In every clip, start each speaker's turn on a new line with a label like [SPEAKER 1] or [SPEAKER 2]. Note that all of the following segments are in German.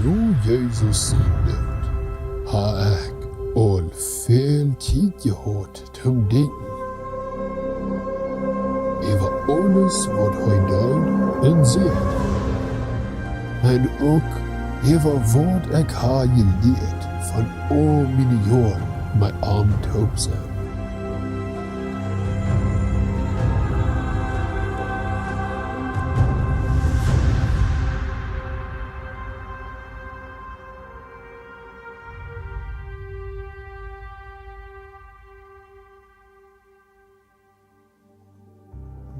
[SPEAKER 1] nu Jesus sin død, har jeg all fel tid gehört zum Denken. Über alles, was han død en set. Men ook über wat jeg har geleerd von all mine jaar med armt hoopsam.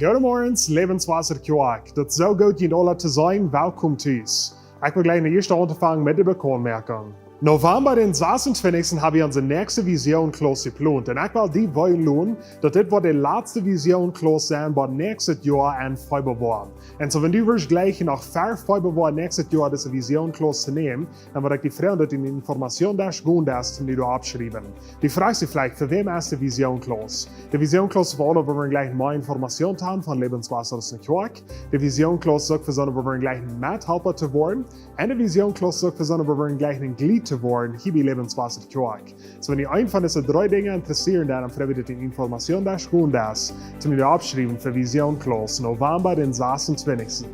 [SPEAKER 2] Goedemorgens, levenswasser Kjlats. Dat is zo goed je alle te zijn. Welkom thuis. Ik wil gleich de eerste aanvangen met de bekonmerking. November den 26. haben wir unsere nächste Vision Klotz geplant. Und ich will die wollen, dass das die letzte Vision Klotz sein, was nächstes Jahr an Februar. Und so, wenn du wirst gleich nach Februar nächstes Jahr diese Vision Klotz zu nehmen, dann würde ich die Fragen, dass die Information da gehen, die du abschreiben. Die fragst sich vielleicht, für wem ist die Vision Klotz? Die Vision Klotz für alle, wo wir gleich mehr Informationen haben von Lebenswasser aus dem Kjlats. Die Vision Klotz sorgt für so, wo wir gleich Mithelfer zu werden. Und die Vision Klotz sorgt für so, wo wir gleich ein Glied zu worden, hier bei Lebenswasser Kjlats. So, wenn ihr einen von diesen 3 Dingen interessieren, dann freue ich die Information, dass zum mir abschreiben für Vision Klotz, November den 26.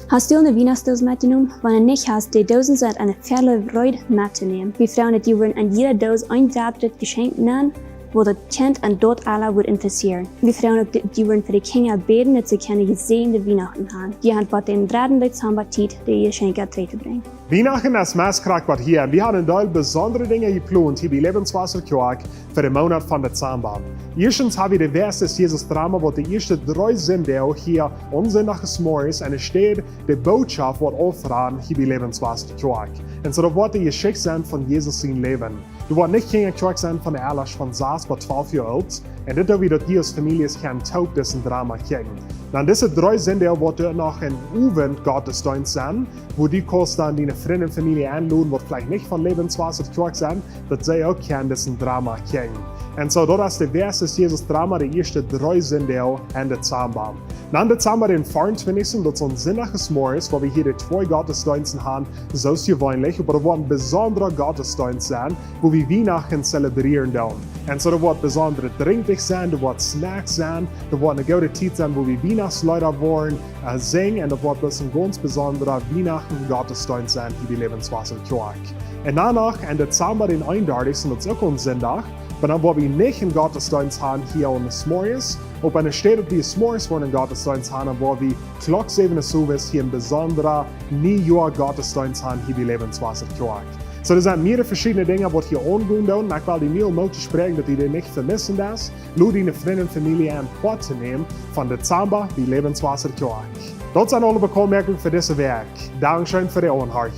[SPEAKER 3] Hast du eine Weihnachtsdose mitgenommen? Wenn du nicht hast, die Dosen sind eine Freude mitzunehmen. Wir freuen die würden an jeder Dose ein selbst Geschenk nehmen, wo das Kind und dort alle wird interessieren. Wir freuen uns, die würden für die Kinder beten, dass sie keine gesegnete Weihnachten haben. Die haben bei den 3. Dezember Zeit, die Geschenke zu bringen.
[SPEAKER 2] Weihnachten ist Maßkrag hier. Wir haben da besondere Dinge geplant hier bei Lebenswasser Kjlats für den Monat von Dezember. Erstens haben wir das erste Jesus-Drama, wo die ersten 3 Sünde hier unsonntags morgens und es steht die Botschaft, die aufraten hier bei Lebenswasser Kjlats. Und so, das wird die Geschichte sein von Jesus sein Leben. Du wirst nicht kein Kjlats sein von der Erlasch von 6 bis 12 Jahre alt. Und das wie die als Familie kann taub diesen Drama kriegen. Dann diese 3 Sünde wird noch ein Abend Gottesdienst sein, wo die kannst dann deine Freunde und Familie einladen, die vielleicht nicht von Lebenswasser Kjlats sind, dass sie auch diesen Drama kriegen. Und so, das ist das erste Jesus-Drama, die ersten 3 Sünde in Dezember. Dann Dezember den 24. Das ist ein sonntags Morgens, wo wir hier die 2 Gottesdienste haben, so ist gewöhnlich, aber da wird ein besonderer Gottesdienst sein, wo wir Weihnachten zelebrieren dürfen. Und so, da wird besondere Trinklich sein, da wird Snacks sein, da wird eine gute Zeit sein, wo wir Weihnachtslieder wollen, singen, und da wird das ein ganz besonderer Weihnachten-Gottesdienst sein, hier bei Lebenswasser Kjlats. Und danach, im Dezember den 31. Das ist auch ein Sonntag, aber dann, wo wir nicht einen Gottesdienst haben, hier an des Morgens, und wenn es steht, dass wir des Morgens einen Gottesdienst haben, wo wir Klotz 7 Service hier ein besonderer Neujahr-Gottesdienst haben, hier bei Lebenswasser Kjlats. So, das sind mehrere verschiedene Dinge, die hier angehen. Und ich will die Mehl möglich sprechen, dass ihr die nicht vermissen das. Lud deine Freunde und Familie an Bord zu nehmen von Dezember bei Lebenswasser Kjlats. Das sind alle Bemerkungen für dieses Werk. Dankeschön für die Anhörung.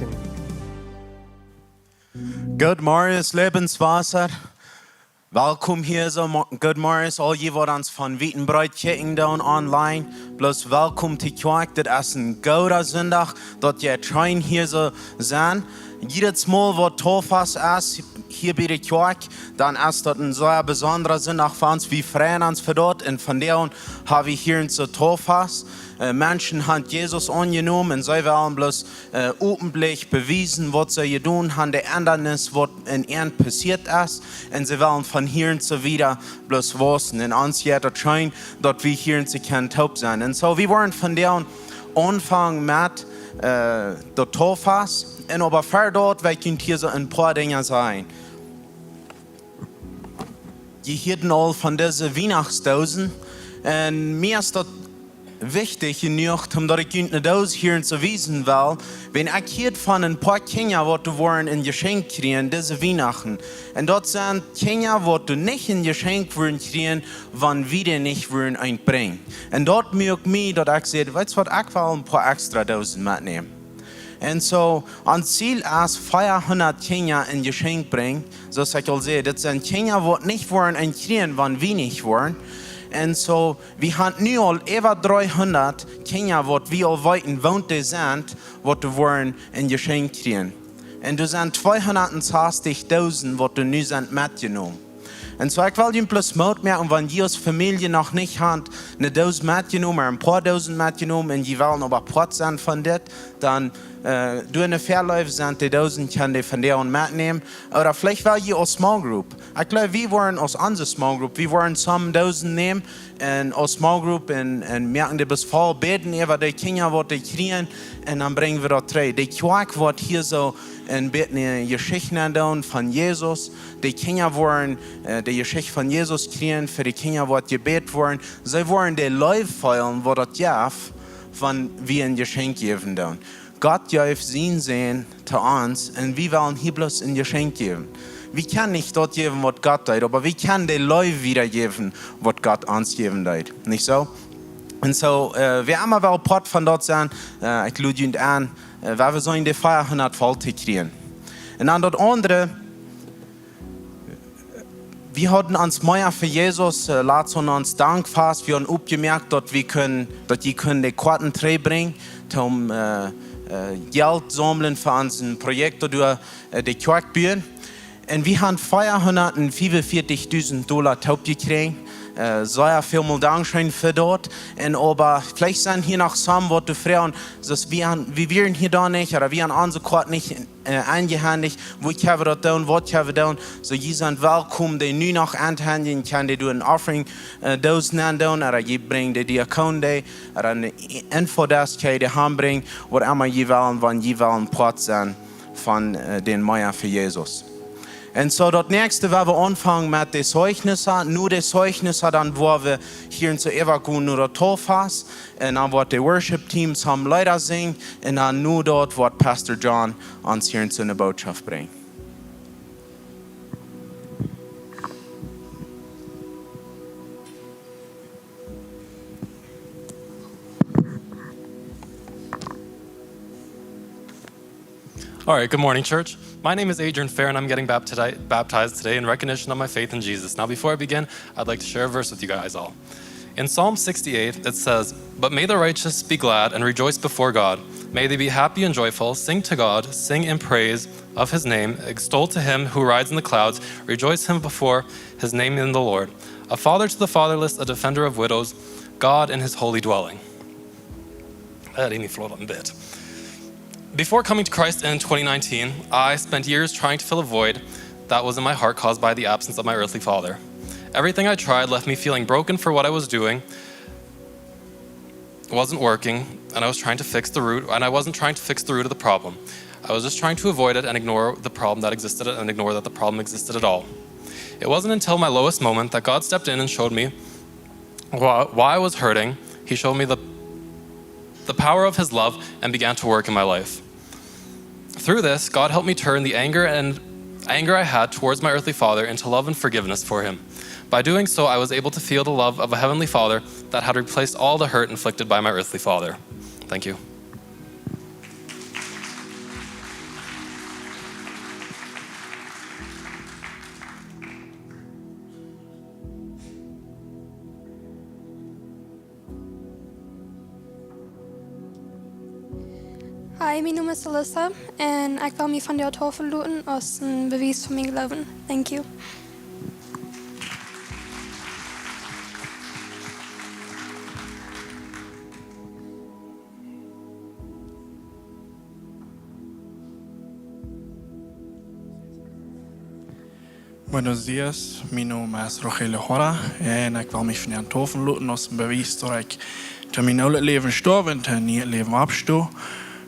[SPEAKER 4] Good morning, Lebenswasser. Welkom hier zo. Good morning, all je wat ons van Wittenbreid kijken doen online. Plus welkom te Kjlats. Dit is een goede zondag dat je trein hier zo zijn. Jedes Mal, wo Tofas ist, hier bei der Kjlats, dann ist das ein sehr besonderer Sonntag für uns. Wir freuen uns für dort und von der an haben wir hier in so Tofas. Menschen haben Jesus angenommen und sie wollen bloß öffentlich bewiesen, was sie getan haben, der Ändernis, was in ihnen passiert ist. Und sie wollen von hier und so wieder bloß wissen. Und uns geht es schein, dass wir hier und so können taub sein. Und so, wir wollen von der an anfangen mit der Tofas. Und aber für dort, wir können hier so ein paar Dinge sein. Die hielten all von diesen Weihnachtsdosen. Und mir ist das wichtig genug, dass ich eine Dose hier zu wiesen will, wenn ich hier von ein paar Kindern, die wollen ein Geschenk kriegen, diese Weihnachten. Und dort sind Kinder, die nicht ein Geschenk wollen kriegen, wenn wir die nicht wollen einbringen. Und dort merke ich, dass ich sage, weißt du was, ich will ein paar extra Dosen mitnehmen. Und so, ein Ziel ist, 400 Kinder ein Geschenk bringen. So ich will sagen, das sind Kinder, die nicht wollen ein kriegen, wenn wir nicht wollen. Und so, wir haben nun über 300 Kinder, die wir all weiten wohnt sind, die wollen ein Geschenk kriegen. Und das sind 260.000, die nu sind mitgenommen. En so ik wil je plus moed merken, wanneer je als familie nog niet had, eine Dose mitgenommen, maar een paar Dosen mitgenommen en je wil nog wat pot zijn van dit, dan door een verloop zijn die Dosen kan je van der mitnehmen. Oder vielleicht wil je als small group. Ik glaube, wir wollen als onze small group, wir wollen some Dosen nehmen en als small group en merken die bis voll beten über die Kinder, wat die kriegen en dan brengen wir dat terug. Die Kerk wordt hier so en beten Geschichten doen van Jezus. Die Kinder worden die Geschichte van Jezus kriegen, für die Kinder wordt gebet worden. Sie wollen die Leib feilen, wo das jaf, van wie ein Geschenk geben doen. Gott geeft zijn zijn te ons en wir wollen hier bloß ein Geschenk geben. Wir können nicht dort geben, was Gott tut, aber wir können die Leute wiedergeben, was Gott uns geben tut. Nicht so? Und so, wir haben wel Pot von dort sein, ich lade ihn an, weil wir sollen die 500 voll kriegen. Und dann das andere, wir hatten uns mehr für Jesus, lasst uns Dank fast, wir haben aufgemerkt, dass die können die Karten bringen, um Geld sammeln für unser Projekt durch die Kirchbühne. Und wir haben $445.000 taub gekriegt. Sehr vielen Dank schön für dort. Und aber vielleicht sind hier noch Sachen, wo du fragen, dass wir wären hier da nicht, oder wir haben unsere Karte nicht eingehändigt, wo ich habe das tun, was ich habe tun. So, ihr seid willkommen, die nur noch anhändigen kann, die du ein Offering Dosen tun, oder ihr bringt die Diakon, oder eine Infodesk, die heimbringen, was immer ihr wollen, wenn ihr wollen Part sein von den Meier für Jesus. Und so, das nächste, wo wir anfangen mit den Zeugnissen, nur die Zeugnisse, dann, wo wir hier in der Evakuation nur das Tofas, und dann, wo die Worship-Teams haben Leute singen, und dann nur dort, wo Pastor John uns hier in seine Botschaft bringt.
[SPEAKER 5] All right, good morning, church. My name is Adrian Fair, and I'm getting baptized today in recognition of my faith in Jesus. Now, before I begin, I'd like to share a verse with you guys all. In Psalm 68, it says, "But may the righteous be glad and rejoice before God. May they be happy and joyful, sing to God, sing in praise of his name, extol to him who rides in the clouds, rejoice him before his name in the Lord. A father to the fatherless, a defender of widows, God in his holy dwelling." That ain't float on a bit. Before coming to Christ in 2019, I spent years trying to fill a void that was in my heart caused by the absence of my earthly father. Everything I tried left me feeling broken for what I was doing. It wasn't working, and I was trying to fix the root, and I wasn't trying to fix the root of the problem. I was just trying to avoid it and ignore the problem that existed and ignore that the problem existed at all. It wasn't until my lowest moment that God stepped in and showed me why I was hurting. He showed me the power of his love and began to work in my life. Through this, God helped me turn the anger I had towards my earthly father into love and forgiveness for him. By doing so, I was able to feel the love of a heavenly father that had replaced all the hurt inflicted by my earthly father. Thank you.
[SPEAKER 6] Hi, mijn naam is Alyssa en ik wil me van de tafel laten als een bewijs van mijn geloven. Thank you.
[SPEAKER 7] Buenos días, mi nombre es Rogelio Jora en ik wil me van de tafel laten als een bewijs dat ik te mijn oude leven sterf en te nieuw leven opsta.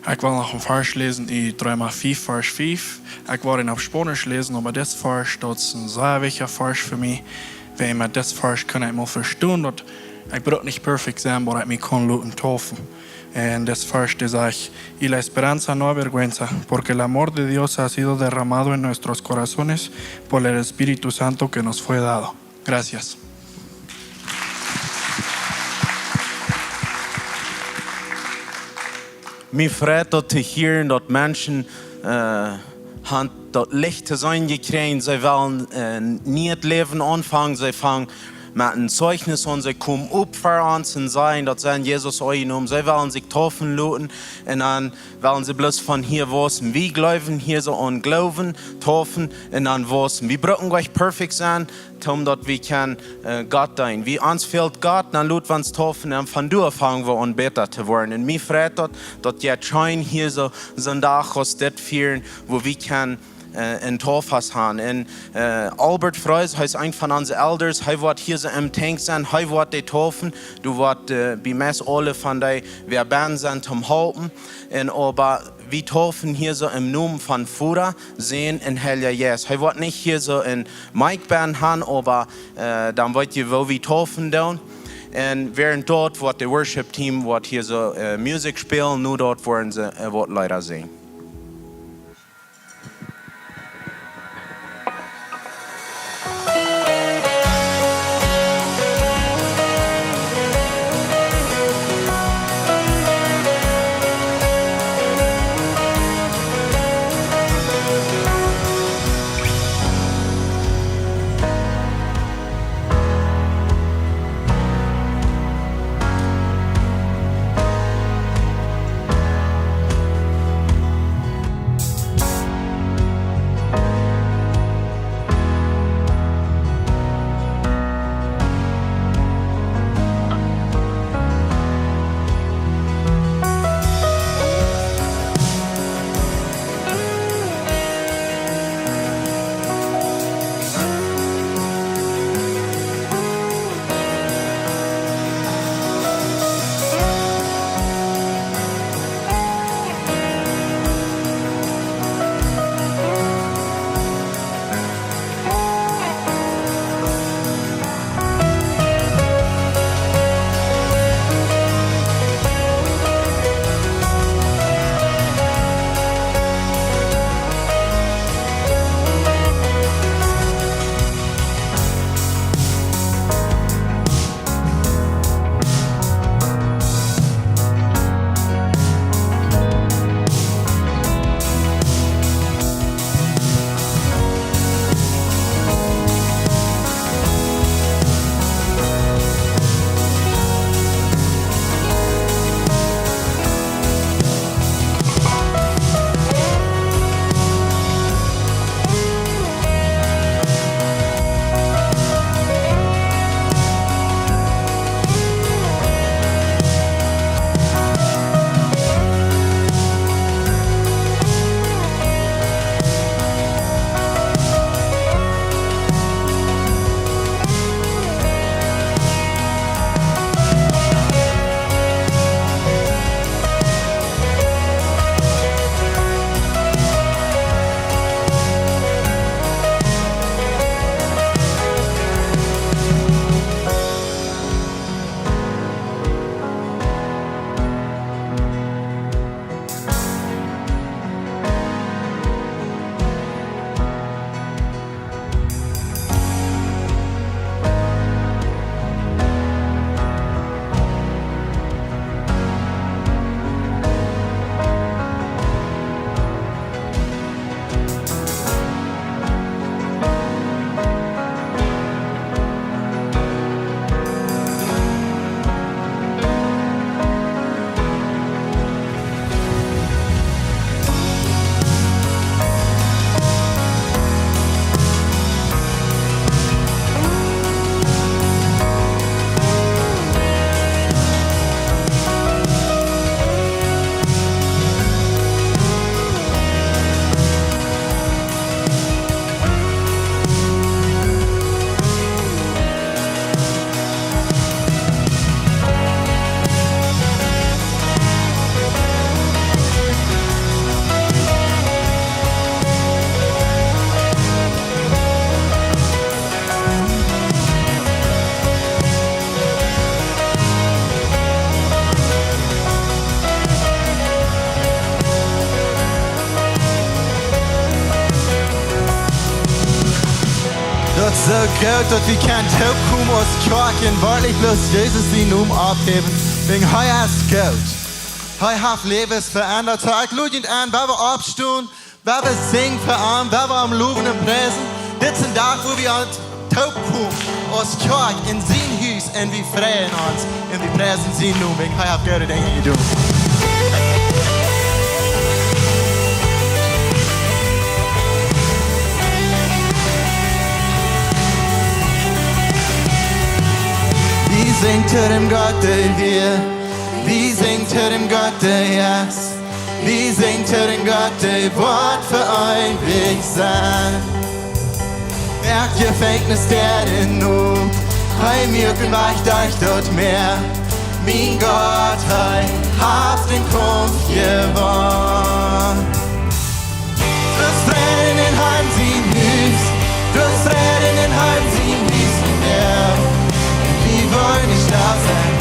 [SPEAKER 7] Ik wil nog een vers lezen in 3:5, vers 5. Ik wil in op Spanisch lezen, maar dit vers dat is een zeer wichtig vers voor mij. Weil met dit vers kan ik me verstaan dat ik brauche niet perfect zijn, maar ik me kan laten taufen. En dit vers die zegt, y la esperanza no avergüenza, porque el amor de Dios ha sido derramado en nuestros corazones por el Espíritu Santo que nos fue dado. Gracias.
[SPEAKER 4] Mir freut dat te hören, dat Menschen dat Licht te sein gekriegt, sie wollen nie het Leben anfangen, sie fangen mit ein Zeugnis und sie kommen Opfer an zu sein, dass sie Jesus euch um. Sie wollen sich taufen lassen und dann wollen sie bloß von hier wissen, wie glauben hier so an Glauben, taufen und dann wissen, wir brauchen euch perfekt sein, dass wir können Gott dienen. Wie uns fehlt Gott, dann lut wir uns taufen und von da fangen wir an besser zu werden. Und mir freut dass jetzt schon hier so ein Tag aus das führen, wo wir können in Tofas haben. Und Albert Freus heißt ein von unseren Elders, er wird hier so im Tank sein, er wird die taufen, du wird bei Mess alle von die, wir Band sind zum Halten. Und aber wir taufen hier so im Namen von Fuhrer sehen in Helja Yes. Er wird nicht hier so in Mike Band haben, aber dann wird ihr wo wir taufen down. Und während dort wird der Worship Team wird hier so Musik spielen, nur dort werden sie wird leider sehen.
[SPEAKER 8] so gut, dass wir kein Taub kommen aus Kirchen, wirklich bloß Jesus die Namen abheben. Wegen heuer ist gut. Heuer hat Leben verändert. Ich lade ihn an, wenn wir abstehen, wenn wir singen für ihn, wenn wir am Loben und Preisen. Das ist ein Tag, wo wir an Taub kommen. oss kjak in sin hus en vi freien ons en vi presen sin nu. Jeg har haft gode ting i doen. Vi sing til dem godt det vi sing til dem godt det yes. Vi sing til dem godt det vort for øjeblik sand. Merkt ihr Fängnis der denn nu hei mirken weicht euch dort mehr. Mein Gott hei haft den Kampf gewonnen. Du Tränen in Heim sin Hus, du Tränen in Heim sin Hus und wir wollen nicht da sein.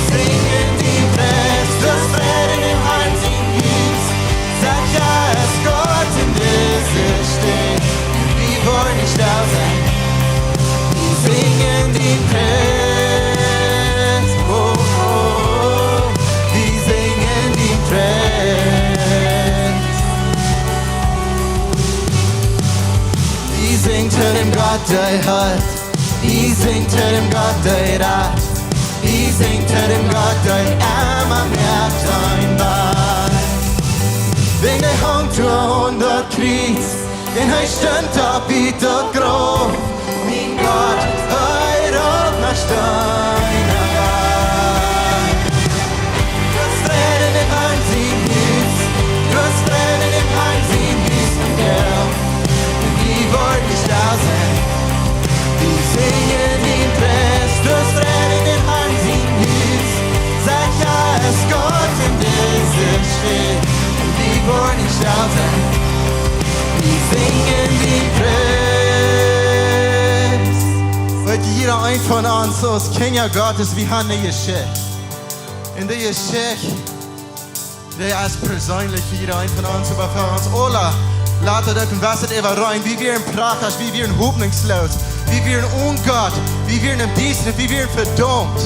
[SPEAKER 8] Singen die Presse, du Tränen in Heim sin Hus. Sag ja, es Gott in diese steht. Wir wollen nicht da sein. Wir singen die Presse, oh, oh, oh. Wir singen die Presse. Wir singen zu dem Gott, der hat. Wir singen zu dem Gott, der hat. Wir singen zu dem Gott, der immer merkt ein Bein. Wegen der Hang zu 100 Kriegs, den hij stund op i tot grov. Min Gott, höjd upp när steinen var. Du hast Tränen im Heim sin Hus, du hast Tränen im Heim sin Hus und Geld. Wir wollen nicht da sein, wir singen die Presse. Du hast Tränen im Heim sin Hus, sag ja, es Gott in dieser steht. Wir wollen nicht da sein. Wir singen die Presse. Weil jeder ein von uns als Kinder Gottes, wir haben eine Geschichte. Und die Geschichte, die ist persönlich für jeder ein von uns, aber für uns alle. Laten dat was het even rein, wie wir in praktisch, wie wir in hoffnungslos, wie wir in ungott, wie wir in Dienst, wie wir in verdammt.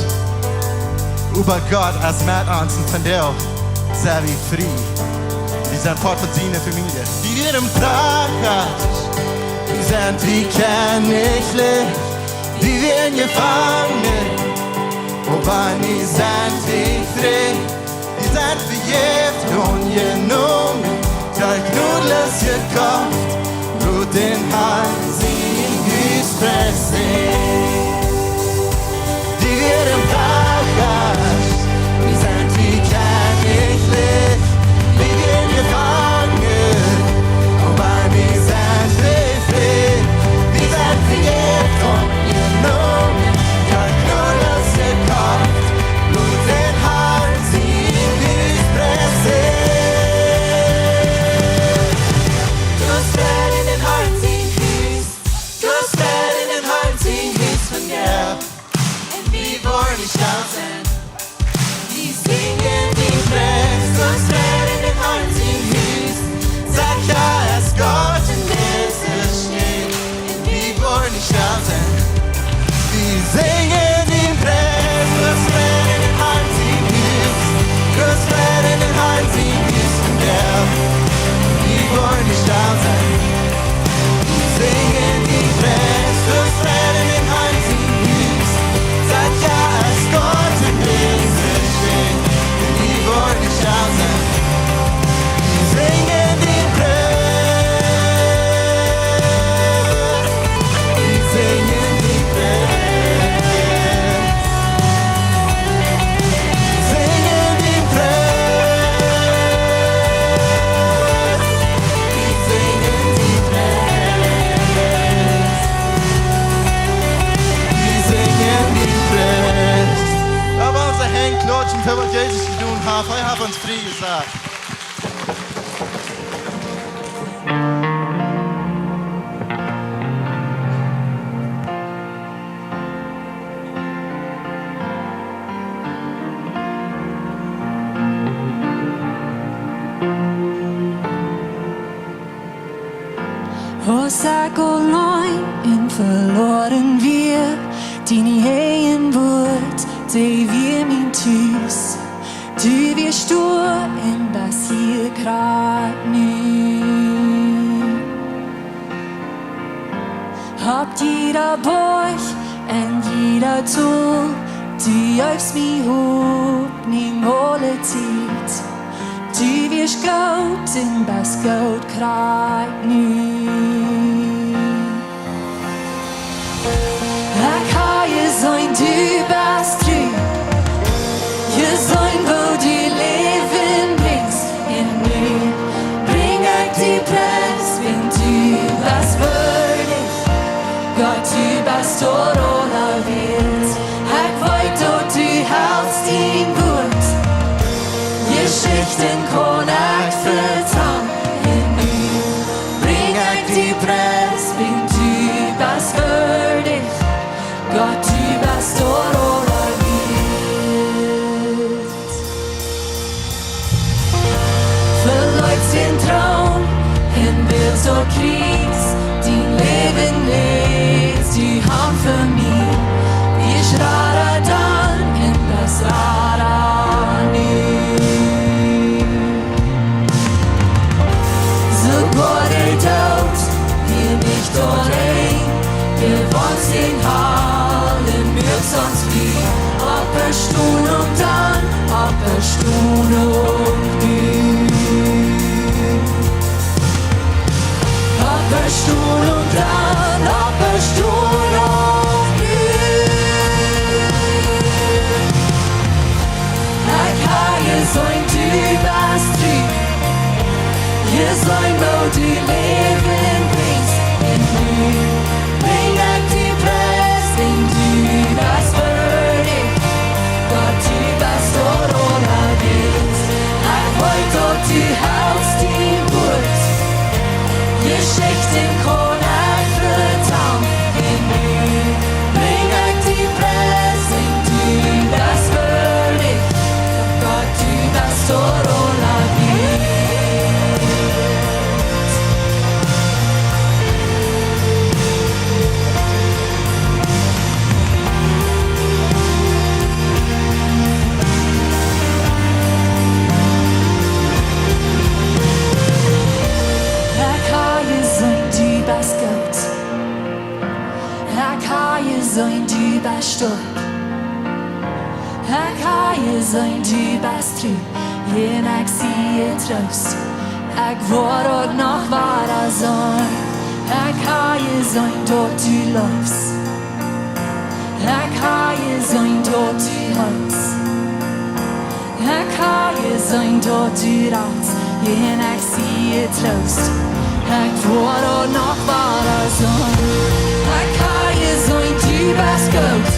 [SPEAKER 8] Aber Gott als mit uns und von der sind wir frei. Wir sind Part von seiner Familie. Wir werden praktisch. Wir sind wie Königlich. Wir werden gefangen. Aber wir sind wie frei. Wir sind vergift und genommen. Der Knudles gekauft. Blut den Hals in Hus pressen. Wir werden praktisch. Wir sind wie Königlich. Wir werden gefangen, aber wir sind frei. Wir sind vergibt und genommen. Der Knudels gekauft, Blut den Hals in Hus pressen. Du hast Fett in den Hals in Hus, du hast Fett in den Hals in Hus von Geld. Und wir wollen nicht da sein. Wir singen die Presse, du hast Fett in den Hals in Hus. Sag ja, es Gott in dieser steht. Und wir wollen nicht da sein. Wir singen die Presse, du hast Fett in den Hals in Hus. Du hast Fett in den Hals in Hus von Geld. Wir wollen nicht da sein. Wir singen die Presse, du hast Fett in den Hals in Hus. Sag ja, es Gott in dieser steht. Und wir wollen nicht da sein. Wir singen die Presse. Wir singen die Presse. Wir singen die Presse. Wir singen die Presse. Wir singen die Presse. Aber unser Hände klatschen für was Jesus getan hat. Er hat uns frei gesagt.
[SPEAKER 9] Åsakoløgn en forlorten vir, din i hagen bort, det vir min tus. Du vil stå en basilkrat nu. op jeder borg en jeder tog. Du øvs mi håbning alle tid. Du wirst godt, den best godt kraj nu. Jeg har je sein, du bist tru. Je sein, wo du Leben bringst in nu. Bring ich die Preis, wenn du bist würdig. Gott, du bist dort aller Welt. Ich wollt, dort du hältst ihn gut. Geschichten kann ich vertrauen in nu. Bring ich die Preis, wenn du bist würdig. Gott, du bist dort aller Welt. Verläuft den Traum in Bild und Kriegs, die Leben lädt, die Hand für mich. Ich rade dann in das Rad nu. So Gott er tut, wir nicht allein, wir wollen den Hallen, wir sonst wie. Ab eine Stunde und dann, ab eine Stunde und nu. Ab eine Stunde und dann, ab eine Stunde und nu. Ich habe gesagt, du bist treu. Je sein, wo du Leben bringst in nu. Bring ich die Preis, wenn du das würdig. Gott, du bist dort aller Welt. Ich wollt, dort du hältst ihn gut. Geschichten kann ich vertrauen in nu. Bring ich die Preis, wenn du das würdig. Gott, du bist dort aller Welt. Sein, du bist stark. Ich kann je sein, du bist treu. En ich sehe Trost. Ich war auch noch wahrer sein. Ich kann je sein, dort du läufst. Ich kann je sein, dort du hältst. Ich kann je sein, dort du ratst. En ich sehe Trost. Ich war auch noch wahrer sein. Ich kann je sein, du bist gut.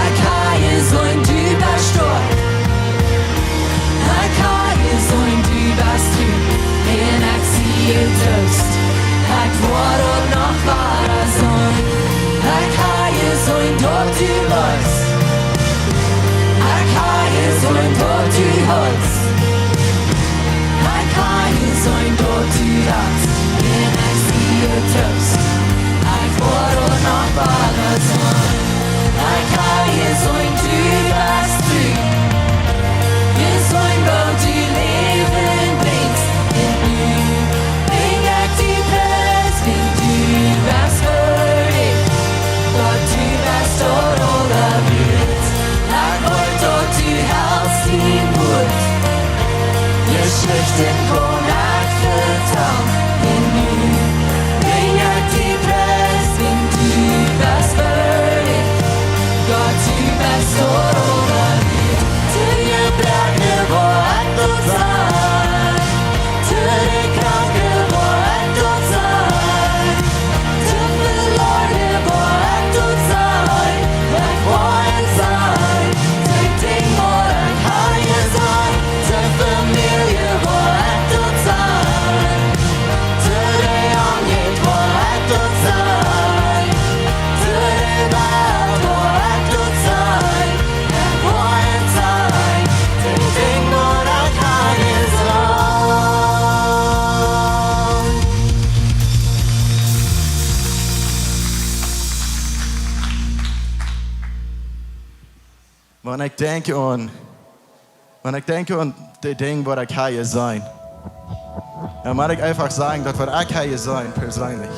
[SPEAKER 9] Ich kann je sein, du bist stark. Ich kann je sein, du bist treu. En ich sehe Trost. Ich war auch noch wahrer sein. Ich kann je sein, dort du läufst. Ich kann je sein, dort du hältst. Ich kann je sein, dort du ratst. En ich sehe Trost. Ich war auch noch wahrer sein. Ich kann je sein, du bist treu. Je sein, wo du Leben bringst in nu. Bring ich die Preis, wenn du bist würdig. Gott, du bist dort aller Welt. Ich wollt, dort du hältst ihn gut. Geschichten kann ich vertrauen in nu. Bring ich die Preis, wenn du bist würdig. Gott, du bist dort aller Welt. Till je bränder var ett åt sig. Till det kranke var ett åt sig. Till förlorade var ett åt sig. Jag var en sig. Till ting var jag kan ge sig. Till familje var ett åt sig. Till det angick var ett åt sig. Till det värld var ett åt sig. Jag var en sig. Till ting var jag kan ge sig.
[SPEAKER 8] Wanneer ik denk aan de dingen wat ik ga je zijn, dan moet ik einfach sagen, dat wat ik ga je zijn persoonlijk.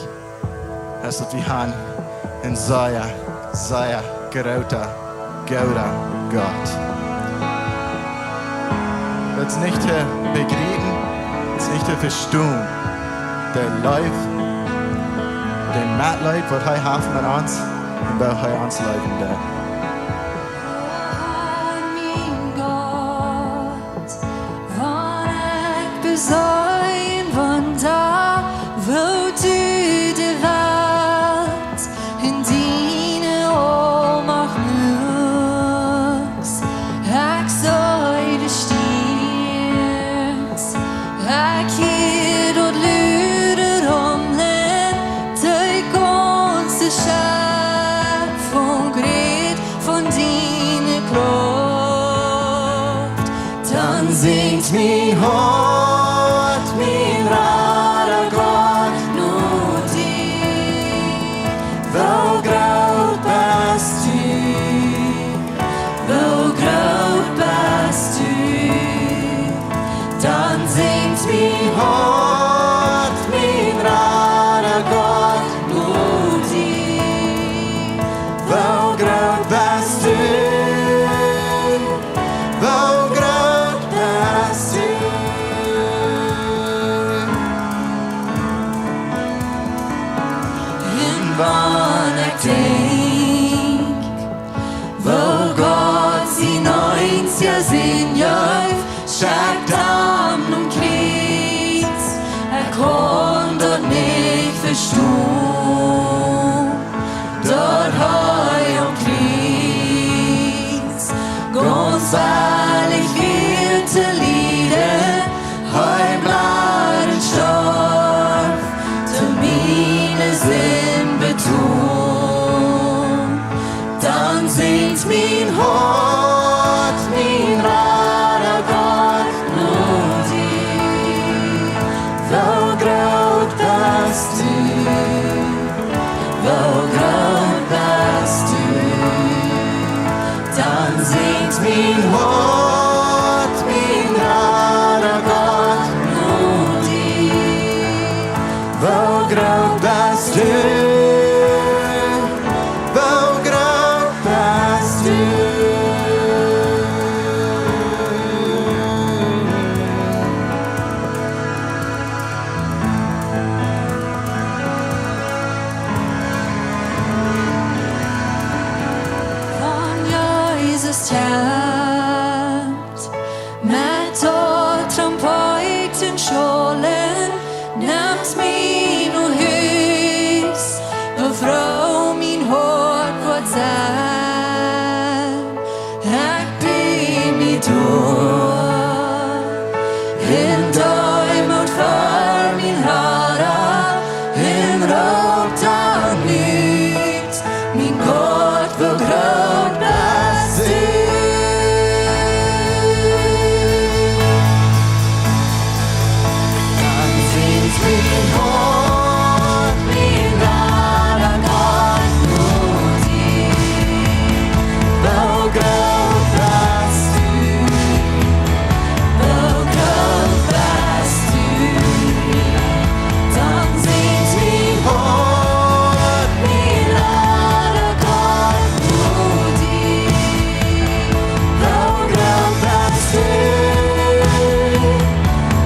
[SPEAKER 8] is dat we gaan in zeer grote, goude God. Het is niet te begrijpen, het is niet te verstaan. De life, de maatlife wat hij heeft met ons, en wat hij ons leven doet.
[SPEAKER 9] Mijn God, van ik bezorgen van daar, wo du de welt in dine almacht looks. Ik zou de stiers, ik hier dort luder omlen, de ganze Schöpfung redt von dine Kraft. Dann singt mein Hort, mein rarer Gott, nur dir. Wo groß bist du, wo groß bist du. Dann singt mein Hort, mein rarer Gott, nur dir.
[SPEAKER 8] Wo groot bist du? Wo groot bist du?
[SPEAKER 9] En wann ik denk, wo Gott sein einziger Sinn jauf, schickt am und Kreuz, kann dort nicht verstehen, dort hei am Kreuz, ganz ehrlich wird Lieder, hei bleiben stark, zu meine Sinn betont. Dann singt mein Hort, mein rarer Gott, nur dir. Wo groß bist du, wo groß bist du. Dann singt mein Hort, mein rarer Gott, nur dir.
[SPEAKER 8] Wo groot bist du? Wo groot bist du?
[SPEAKER 9] Van Jesus tjärt med trampoiten skjolden nämns min och hus och från min hård på ett sätt jag blir mitt år en dag emot för min herre en råkta nytt min God på grund bäst du. Dann singt min hårt, min rarer Gott, nur dir. Wo groß bist du, wo groß bist du. Dann singt min hårt, min rarer Gott, nur dir. Wo groß bist du,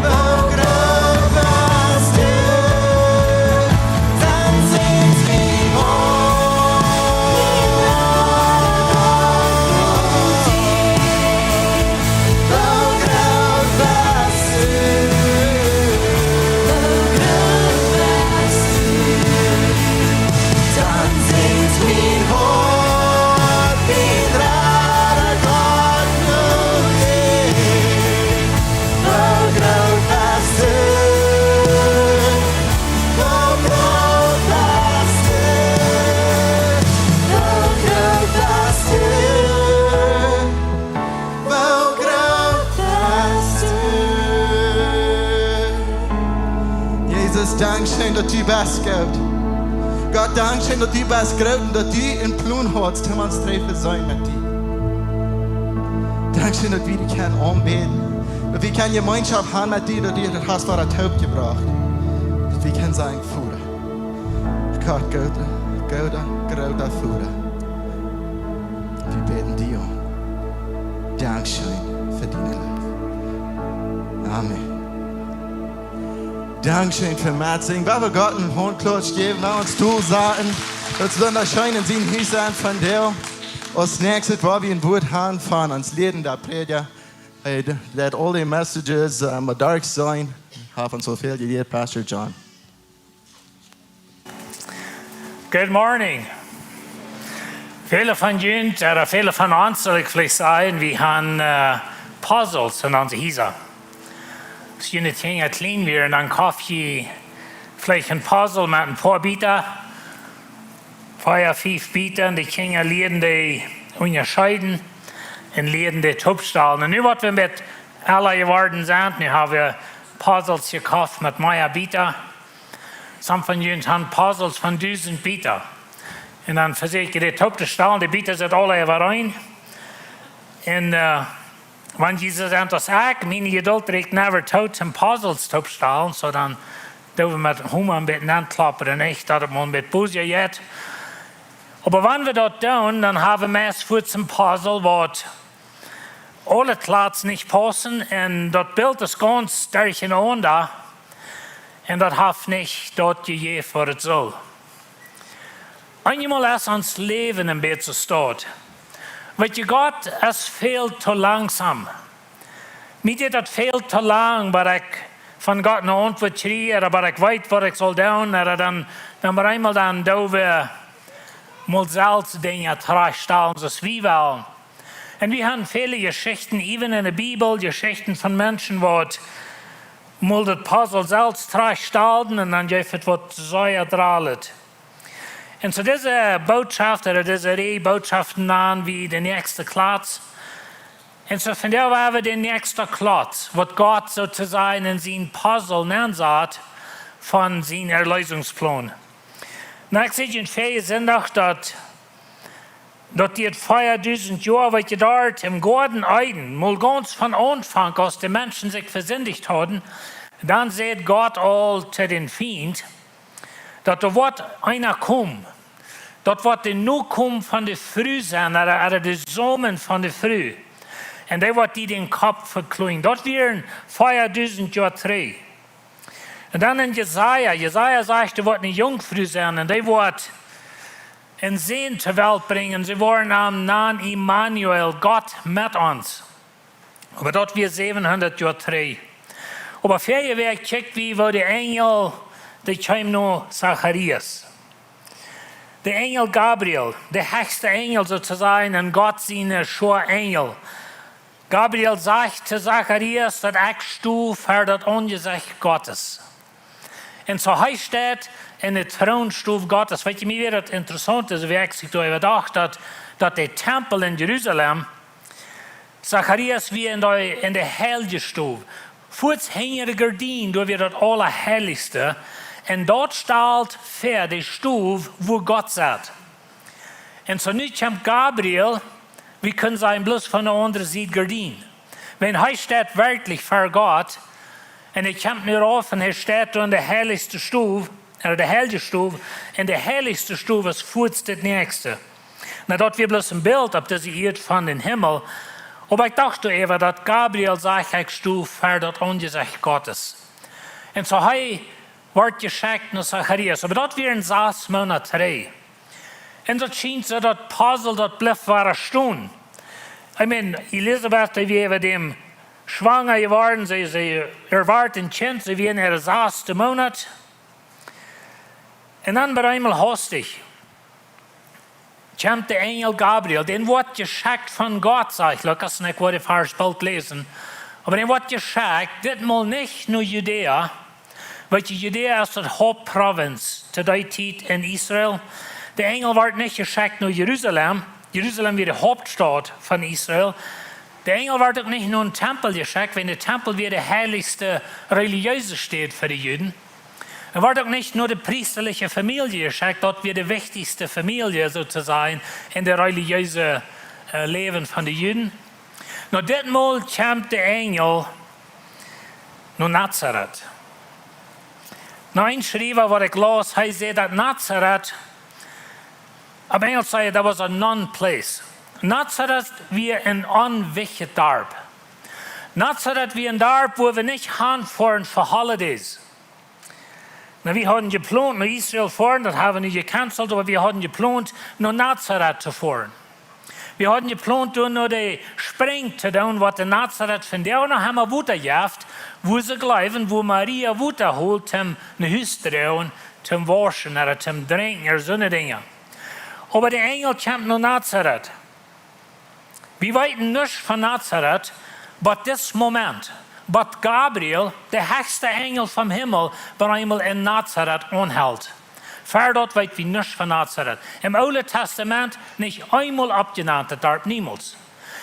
[SPEAKER 8] Wo groot bist du? Dan zingt mijn hart, mijn rarer God, nur dir. Wo groot bist du? Wo groot bist du? Wo groot bist du? Wo groot bist du? Jesus, dankzij dat u best God. God, dankzij dat u best groot en dat u een plan had om ons treffen zijn met u. Dankzij dat we die kunnen aanbeden. Dat we kunnen gemeenschap hebben met u, dat u het hast naar het hoofd gebracht. Dat we kunnen zeggen, Vader, Gott, großer Vater, wir beten dir. Dankeschön für deine Liebe. Amen. Dankeschön für Matzing. Weil wir Gott einen hohen Klotz geben, weil uns du sagen, dass wir erscheinen sie hier sein von dir. Als nächstes, wo wir ein Wort haben von uns Leben der Prediger. That all the messages dark sein. Haben so viel gelehrt, Pastor John.
[SPEAKER 10] Good morning. Viele von uns, oder viele von uns, soll ich vielleicht sagen, wir haben Puzzles in unser Häuser. Als je nicht Dinge klein werden, dann kauft ihr vielleicht ein Puzzle mit ein paar Bieter, 5 Bieter, die Kinder lernen die unterscheiden und lernen die Topstellen. Und nu, was wir mit alle geworden sind, wir haben Puzzles gekauft mit mehr Bieter. Some von uns haben Puzzles von 1000 Bieter. Und dann versuche ich die Topstellen, die Bieter sind alle rein. Und wenn Jesus sagt, das sagt, meine Geduld reicht never tot zum Puzzles Topstellen, so dann dürfen wir mit Hummer ein bisschen anklappen und nicht, dass man mit Busse jetzt. Aber wenn wir das tun, dann haben wir es für zum Puzzle, was alle Klotz nicht passen und das Bild ist ganz durcheinander und das hat nicht dort gegeben, wo es soll. Einmal ist uns Leben ein bisschen stört. Weil Gott, es fehlt zu langsam. Mir geht das viel zu lang, weil ich von Gott eine Antwort kriege, aber ich weiß, was ich soll tun, oder dann einmal dann dove mal selbst Dinge stellen, so wie wir wollen. Und wir haben viele Geschichten, even in der Bibel, Geschichten von Menschen, die mal das Puzzle selbst stellen und dann einfach was Säuer drallet. Und so diese Botschaft oder diese Botschaften nahen wie der nächste Klotz. Und so von der war wir der nächste Klotz, was Gott sozusagen in sein Puzzle nennt von seinem Erlösungsplan. Na, ich sehe in vielen sind auch, dass die 4000 Jahre, was dort im Garten Eden, mal ganz von Anfang aus die Menschen sich versündigt hatten, dann sagt Gott all zu den Feind, dass da wird einer kommen, das wird der Nachkommen von der Früh sein, oder der Samen von der Früh. Und der wird die den Kopf verkleiden. Das wären 4000 Jahre 3. Und dann in Jesaja sagt, der wird eine Jungfrau sein, und der wird ein Sehen zur Welt bringen. Sie wollen am Namen Immanuel, Gott mit uns. Aber dort wir 700 Jahre 3. Aber vorher wer checkt, wie wo der Engel, der kam noch Zacharias. Der Engel Gabriel, der höchste Engel sozusagen, und Gott seine Schorengel. Gabriel sagt zu Zacharias, dass ich stehe für das Angesicht Gottes. Und so heißt steht in der Thronstufe Gottes. Weißt du, mir wird das interessant, wie ich sich da überdacht dass der Tempel in Jerusalem, Zacharias wie in der Heilige Stufe. Vor das hängen Gardinen, da wird das Allerheiligste. Und dort steht für die Stufe, wo Gott sagt. Und so nicht kommt Gabriel, wir können sagen, bloß von der anderen Seite Gardinen. Wenn er steht wirklich für Gott, und er kommt nur auf und er steht in der heiligste Stufe, oder der heilige Stufe, und der heiligste Stufe ist vor das Nächste. Na, dort wird bloß ein Bild, ob das hier von dem Himmel. Aber ich dachte eben, dass Gabriel sagt, ich stehe für das Angesicht Gottes. Und so wird geschickt nach Zacharias. Aber dort wären 6 Monate 3. Und das scheint so, das Puzzle, das bleibt für eine Stunde. Ich meine, Elisabeth, die wir dem schwanger geworden, sie erwartet ein Kind, sie werden ihre 6. Monat. Und dann bei einmal hastig kommt der Engel Gabriel, den wird geschickt von Gott, sag ich, lass nicht, was ich falsch bald lesen, aber den wird geschickt, das mal nicht nur Judäa, weil Judäa ist die Hauptprovinz zu der Zeit in Israel. Der Engel wird nicht geschickt nur Jerusalem. Jerusalem wird die Hauptstadt von Israel. Der Engel wird auch nicht nur ein Tempel geschickt, wenn der Tempel wie die heiligste religiöse steht für die Juden. Er wird auch nicht nur die priesterliche Familie geschickt, dort wird die wichtigste Familie sozusagen in der religiösen Leben von den Juden. Nur diesmal kommt der Engel nach Nazareth. ein Schreiber, was ich las, hij zei dat Nazareth, op Engels zei dat was a non-place. Nazareth wie een onwichtig dorp. Nazareth wie een dorp waar we niet gaan voor holidays. Nou, we hadden gepland naar Israël voeren, dat hebben we niet gecanceld, maar we hadden gepland naar Nazareth te voeren. We hadden gepland toen naar de spring te doen, wat de Nazareth van daar nog hebben waterjaft, wo ze geloven, wo Maria water holt, om naar huis te doen, te waschen, of te drinken, of zo'n dingen. Maar de engel kwam naar Nazareth. We weten niets van Nazareth, but this moment. But Gabriel, de hoogste engel van hemel, waar eenmaal in Nazareth aanhoudt. Verder weet we niets van Nazareth. Im Oude Testament niet eenmaal opgenaamd, dat dorp niemals.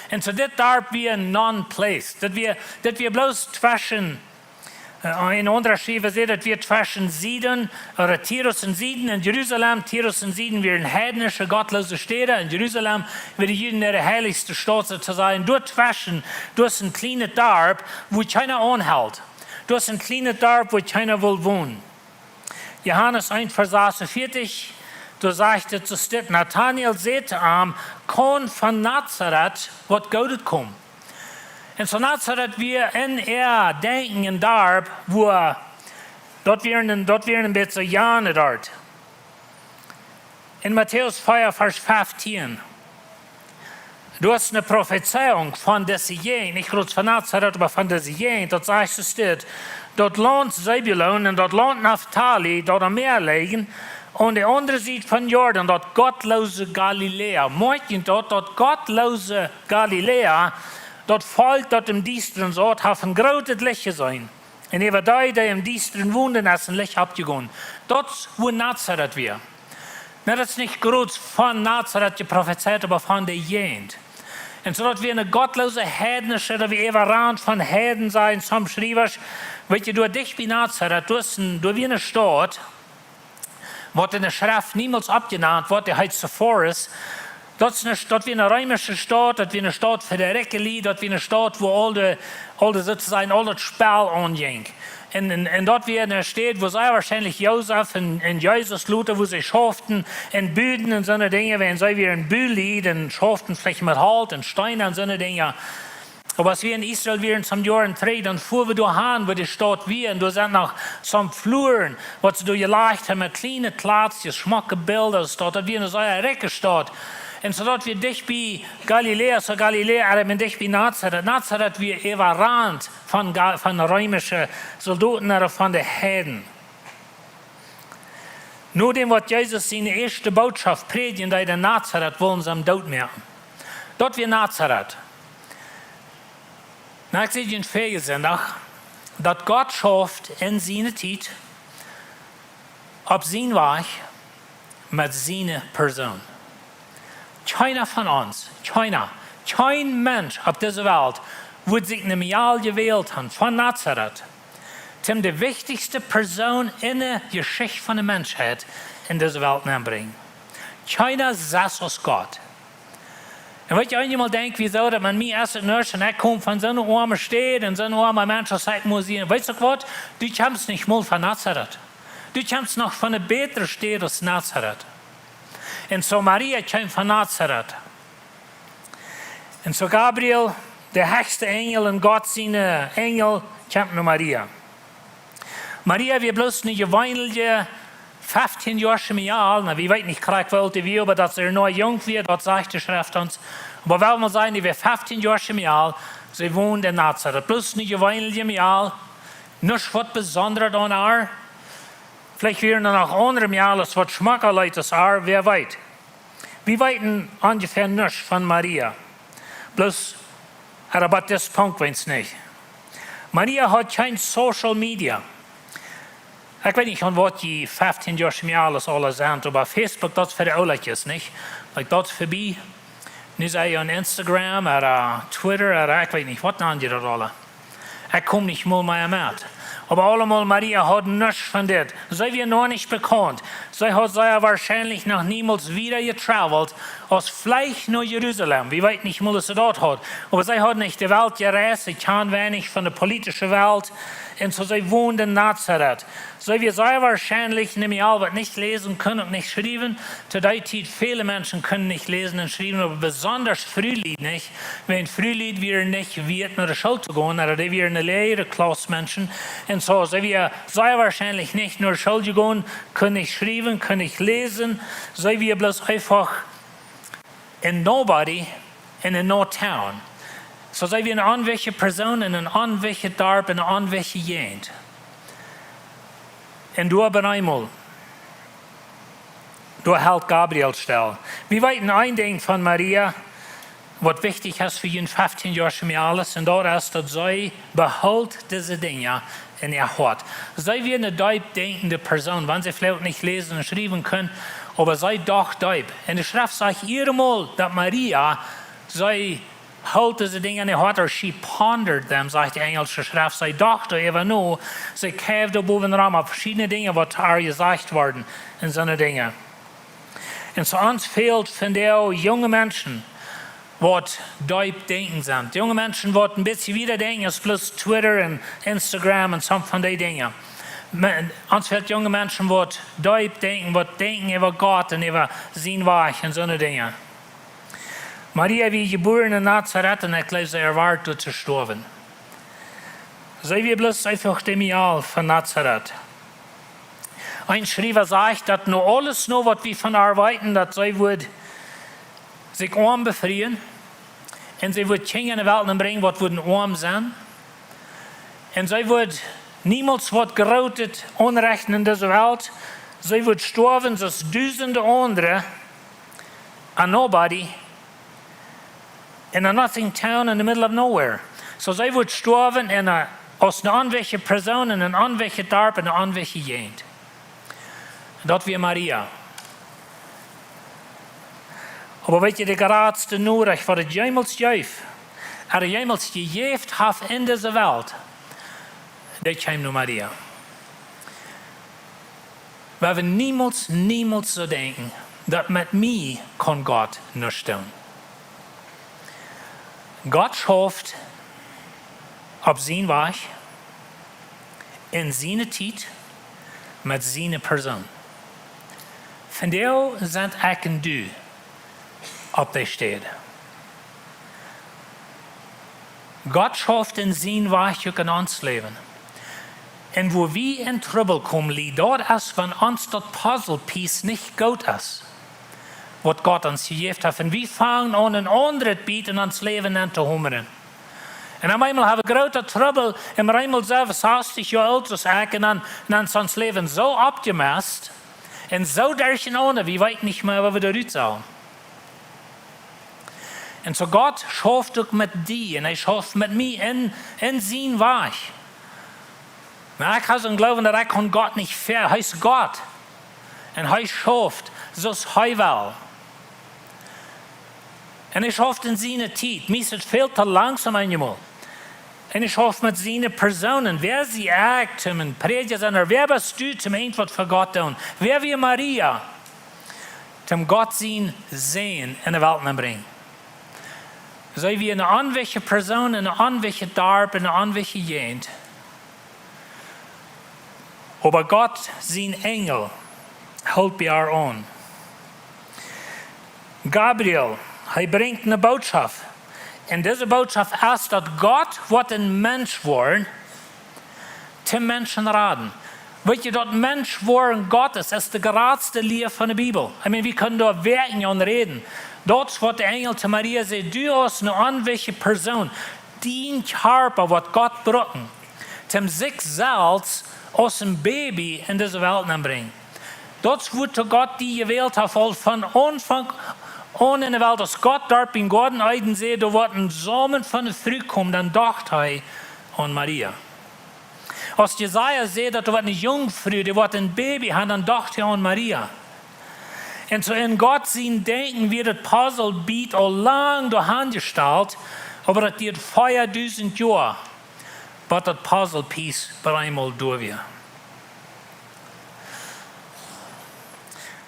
[SPEAKER 10] En zo dit dorp wie een non-place. Dat we bloos tussen, in andere schrijven zegt dat we tussen Zieden, Tyrus en Zieden in Jeruzalem. Tyrus en Zieden weer een heidnische, gottloze steden. In Jeruzalem weer de Juden de heiligste stad te zijn. Door tussen, door een kleine dorp, wo keiner aanhoudt. Door een kleine dorp, wo keiner wil wonen. Johannes 1, Vers 46, da sagte zu steht, Nathanael sagte kon von Nazareth, wat Gott kommt. Und so Nazareth wir in denken in Darb, wo dort wir ein bisschen Jahre dort. In Matthäus 4, Vers 15, du hast eine Prophezeiung von dieser Gegend, nicht bloß von Nazareth, aber von dieser Gegend, dort sagst du steht, dort lohnt Zebulon und dort lohnt Naphtali, dort am Meer liegen, und der andere Seite von Jordan, dort gottlose Galiläa. Morgen dort gottlose Galiläa, dort folgt dort im diesteren Ort, haben großes Licht sein. Und über die im diesteren wohnen, ist ein Licht abgegangen. Dort, wo Nazareth wir. Na, das ist nicht groß von Nazareth geprophezeit, aber von der Gegend. Und so dort wir eine gottlose heidnische, oder wie Everand von Heiden sein, zum Schriebers, weil du dich bei Nazareth, du wie eine Stadt, wat in de schrift niemals abgenannt wordt, die heet Sepphoris. Dat wie eine römische Stadt, dat wie eine Stadt für die Reckeli, dat wie eine Stadt, wo all das Spiel anging. Und dort wie eine Stadt, wo sie wahrscheinlich Josef und Jesus Luther, wo sie schafften, in Büden und so eine Dinge, wenn sie wie ein Bühli, dann schafften vielleicht mit Halt und Steine und so eine Dinge. Aber als wir in Israel wären zum Jahr 3, dann fuhren wir durch wo die Stadt wir, und da sind noch some Fluren, was du geleicht haben, mit kleinen Klotz, die schmucke Bilder, dort wir in so einer Reckenstadt. Und so dort wir dich bei Galiläa, aber dich bei Nazareth. Nazareth wie Everand von römischen Soldaten oder von den Heiden. Nur dem, was Jesus seine erste Botschaft predigt, in Nazareth wollen sie am Tod merken. Dort wie Nazareth. Ich sehe in Feiersendag, dass Gott schafft in seiner Zeit, auf sein Weg, mit seiner Person. Keiner von uns, kein Mensch auf dieser Welt, wird sich eine Jahr gewählt haben, von Nazareth, zum die wichtigste Person in der Geschichte von der Menschheit in dieser Welt anbringen. Keiner saß aus Gott. Und wenn ich einmal denke, wieso, dass man mir erst nicht und ich komme von so einer armen Stadt und so einer armen Menschen sagt, muss ich, weißt du was, du kommst nicht mal von Nazareth. Du kommst noch von einer besseren Stadt als Nazareth. Und so Maria kam von Nazareth. Und so Gabriel, der höchste Engel und Gott seine Engel, kam nach Maria. Maria, wir bloß eine gewöhnliche 15 Jahre schon mehr, na, wir weten nicht gerade, wie, aber dass noch jung wird, das sagt die Schrift uns. Aber wenn wir sagen, die wir 15 Jahre schon mehr, sie wohnt in Nazareth. Plus nicht gewöhnlich mehr, nichts was Besonderes an ihr. Vielleicht wären noch andere mehr, was schmackerlich ist, wer weiß. Wir weten ungefähr nichts von Maria. Bloß, aber das Punkt weiß nicht. Maria hat kein Social Media. Ich weiß nicht, was die 15 Jahre mehr alles sind, aber Facebook, das für die Ohrliches, nicht? Like, das vorbei. Nicht sei on Instagram oder Twitter oder ich weiß nicht, was an die Rolle. Ich komme nicht mal mehr mit. Aber allemal Maria hat nichts von das. Sie wird noch nicht bekannt. Sie hat wahrscheinlich noch niemals wieder getravelt aus Fleisch nach Jerusalem. Wir wissen nicht mal, was sie dort hat. Aber sie hat nicht die Welt gereist. Sie kann wenig von der politischen Welt. Und so sie wohnt in Nazareth. So wir sehr wahrscheinlich, nämlich Albert, nicht lesen können und nicht schreiben. Zu der Zeit, viele Menschen können nicht lesen und schreiben, aber besonders Frühlied nicht. Wenn Frühlied wir nicht wird nach der Schule zu gehen, oder die wir eine Lehre Klasse Menschen. Und so wir sehr wahrscheinlich nicht nur Schule zu gehen, können nicht schreiben, können nicht lesen. So wir bloß einfach in Nobody in a no town. So zijn we een onwege persoon en een onwege dorp en een onwege jeend. En door ben eenmaal, door held Gabriel stel. We weten een ding van Maria, wat wichtig is voor je 15 jaar schon alles, en dat is dat zij behoudt deze dingen in ihr hart. Zij weer een diepdenkende persoon, wanneer ze vielleicht niet lezen en schrijven kunnen, aber zij doch diep. En de schrift zegt eenmaal dat Maria, zij houdt deze dingen in haar hart, or she pondered them, zegt de Engelse schrift. Zij dacht even nu, zij kijkt op bovenaan op verschillende dingen wat haar gezegd worden in zo'n dingen. En zo ons fehlt van die jonge mensen wat diep denken zijn. Jonge mensen wat een beetje wieder denken, is plus Twitter en Instagram en some van die dingen. Ons fehlt jonge mensen wat diep denken, wat denken over God en over zijn weg en zo'n dingen. Maria wie geboren in Nazareth en ik leef ze erwaard door te sterven. Zij wie bloß einfach dem Jahr von Nazareth. Ein Schreiber sagt, dass nur alles, nur was wir von arbeiten, dass sie wird sich arm befreien und sie wird Kinder in die Welt bringen, was würden arm sein. Und sie wird niemals was geroutet, Unrecht in dieser Welt. Sie wird sterben, so Dutzende andere, a nobody, in a nothing town in the middle of nowhere. So zij wordt sterven als een onwege persoon, in een onwege dorp, en een onwege jeend. Dat weer Maria. Aber weet je, de grootste nodig wat het jemels geeft, er jemels gegeven heeft in deze wereld, dat kwam nu Maria. We hebben niemals zo denken, dat met mij kan God niets doen. God schafft op zijn weg, in zijn tijd, met zijn persoon. Vandaar zijn ik en du op de steden. God schafft in zijn weg ook in ons leven. En wo we in trouble komen, liegt dat is van ons dat puzzlepiece niet goed is. Wat God ons gegeven heeft. En we vangen aan een andere beat in ons leven aan te hongeren. En dan eenmaal hebben we grote trouble. En maar eenmaal zelfs 60 jaar oud als ik. En dan is ons leven zo opgemast. En zo durcheinander. We weten niet meer wat we eruit zullen. En zo God schafft ook met die. En hij schafft met mij in zijn weg. Maar ik heb zo'n geloven dat ik kan God niet ver. Hij is God. En hij schafft zoals hij wil. En hij schafft in zijn tijd. Mij is het veel te langzaam eenmaal. En hij schafft met zijn personen. Wer sie echt en predigen zijn. Wer bestuurt om iets wat voor God doen. Wer wie Maria. Om God zijn in de wereld brengen. Zij wie een onwege persoon, een onwege dorp, een onwege jeend. Aber God zijn engel houdt bij haar aan. Gabriel, hij brengt een boodschap. En deze boodschap is dat God wat een mens wordt, te mensen raden. Weet je dat mens worden God is de grootste leer van de Bijbel. We kunnen daar werken aan reden. Dat is wat de engel te Maria zei. Du als een onwege persoon, die harper wat God brokken. Tem zichzelf als een baby in deze wereld brengen. Dat is wat God die gewählt heeft al van aanvang aan in de wereld. Als God daar in Gordon Eiden zei, er wordt een zomer van de vrucht komen, dan dacht hij aan Maria. Als Jesaja zei dat er wordt een jongvrouw, er wordt een baby, dan dacht hij aan Maria. En zo in God zijn denken wird het Puzzlebeat al lang doorgesteld, aber het duurt 5000 jaar, wat dat puzzlepiece bij eenmaal door weer.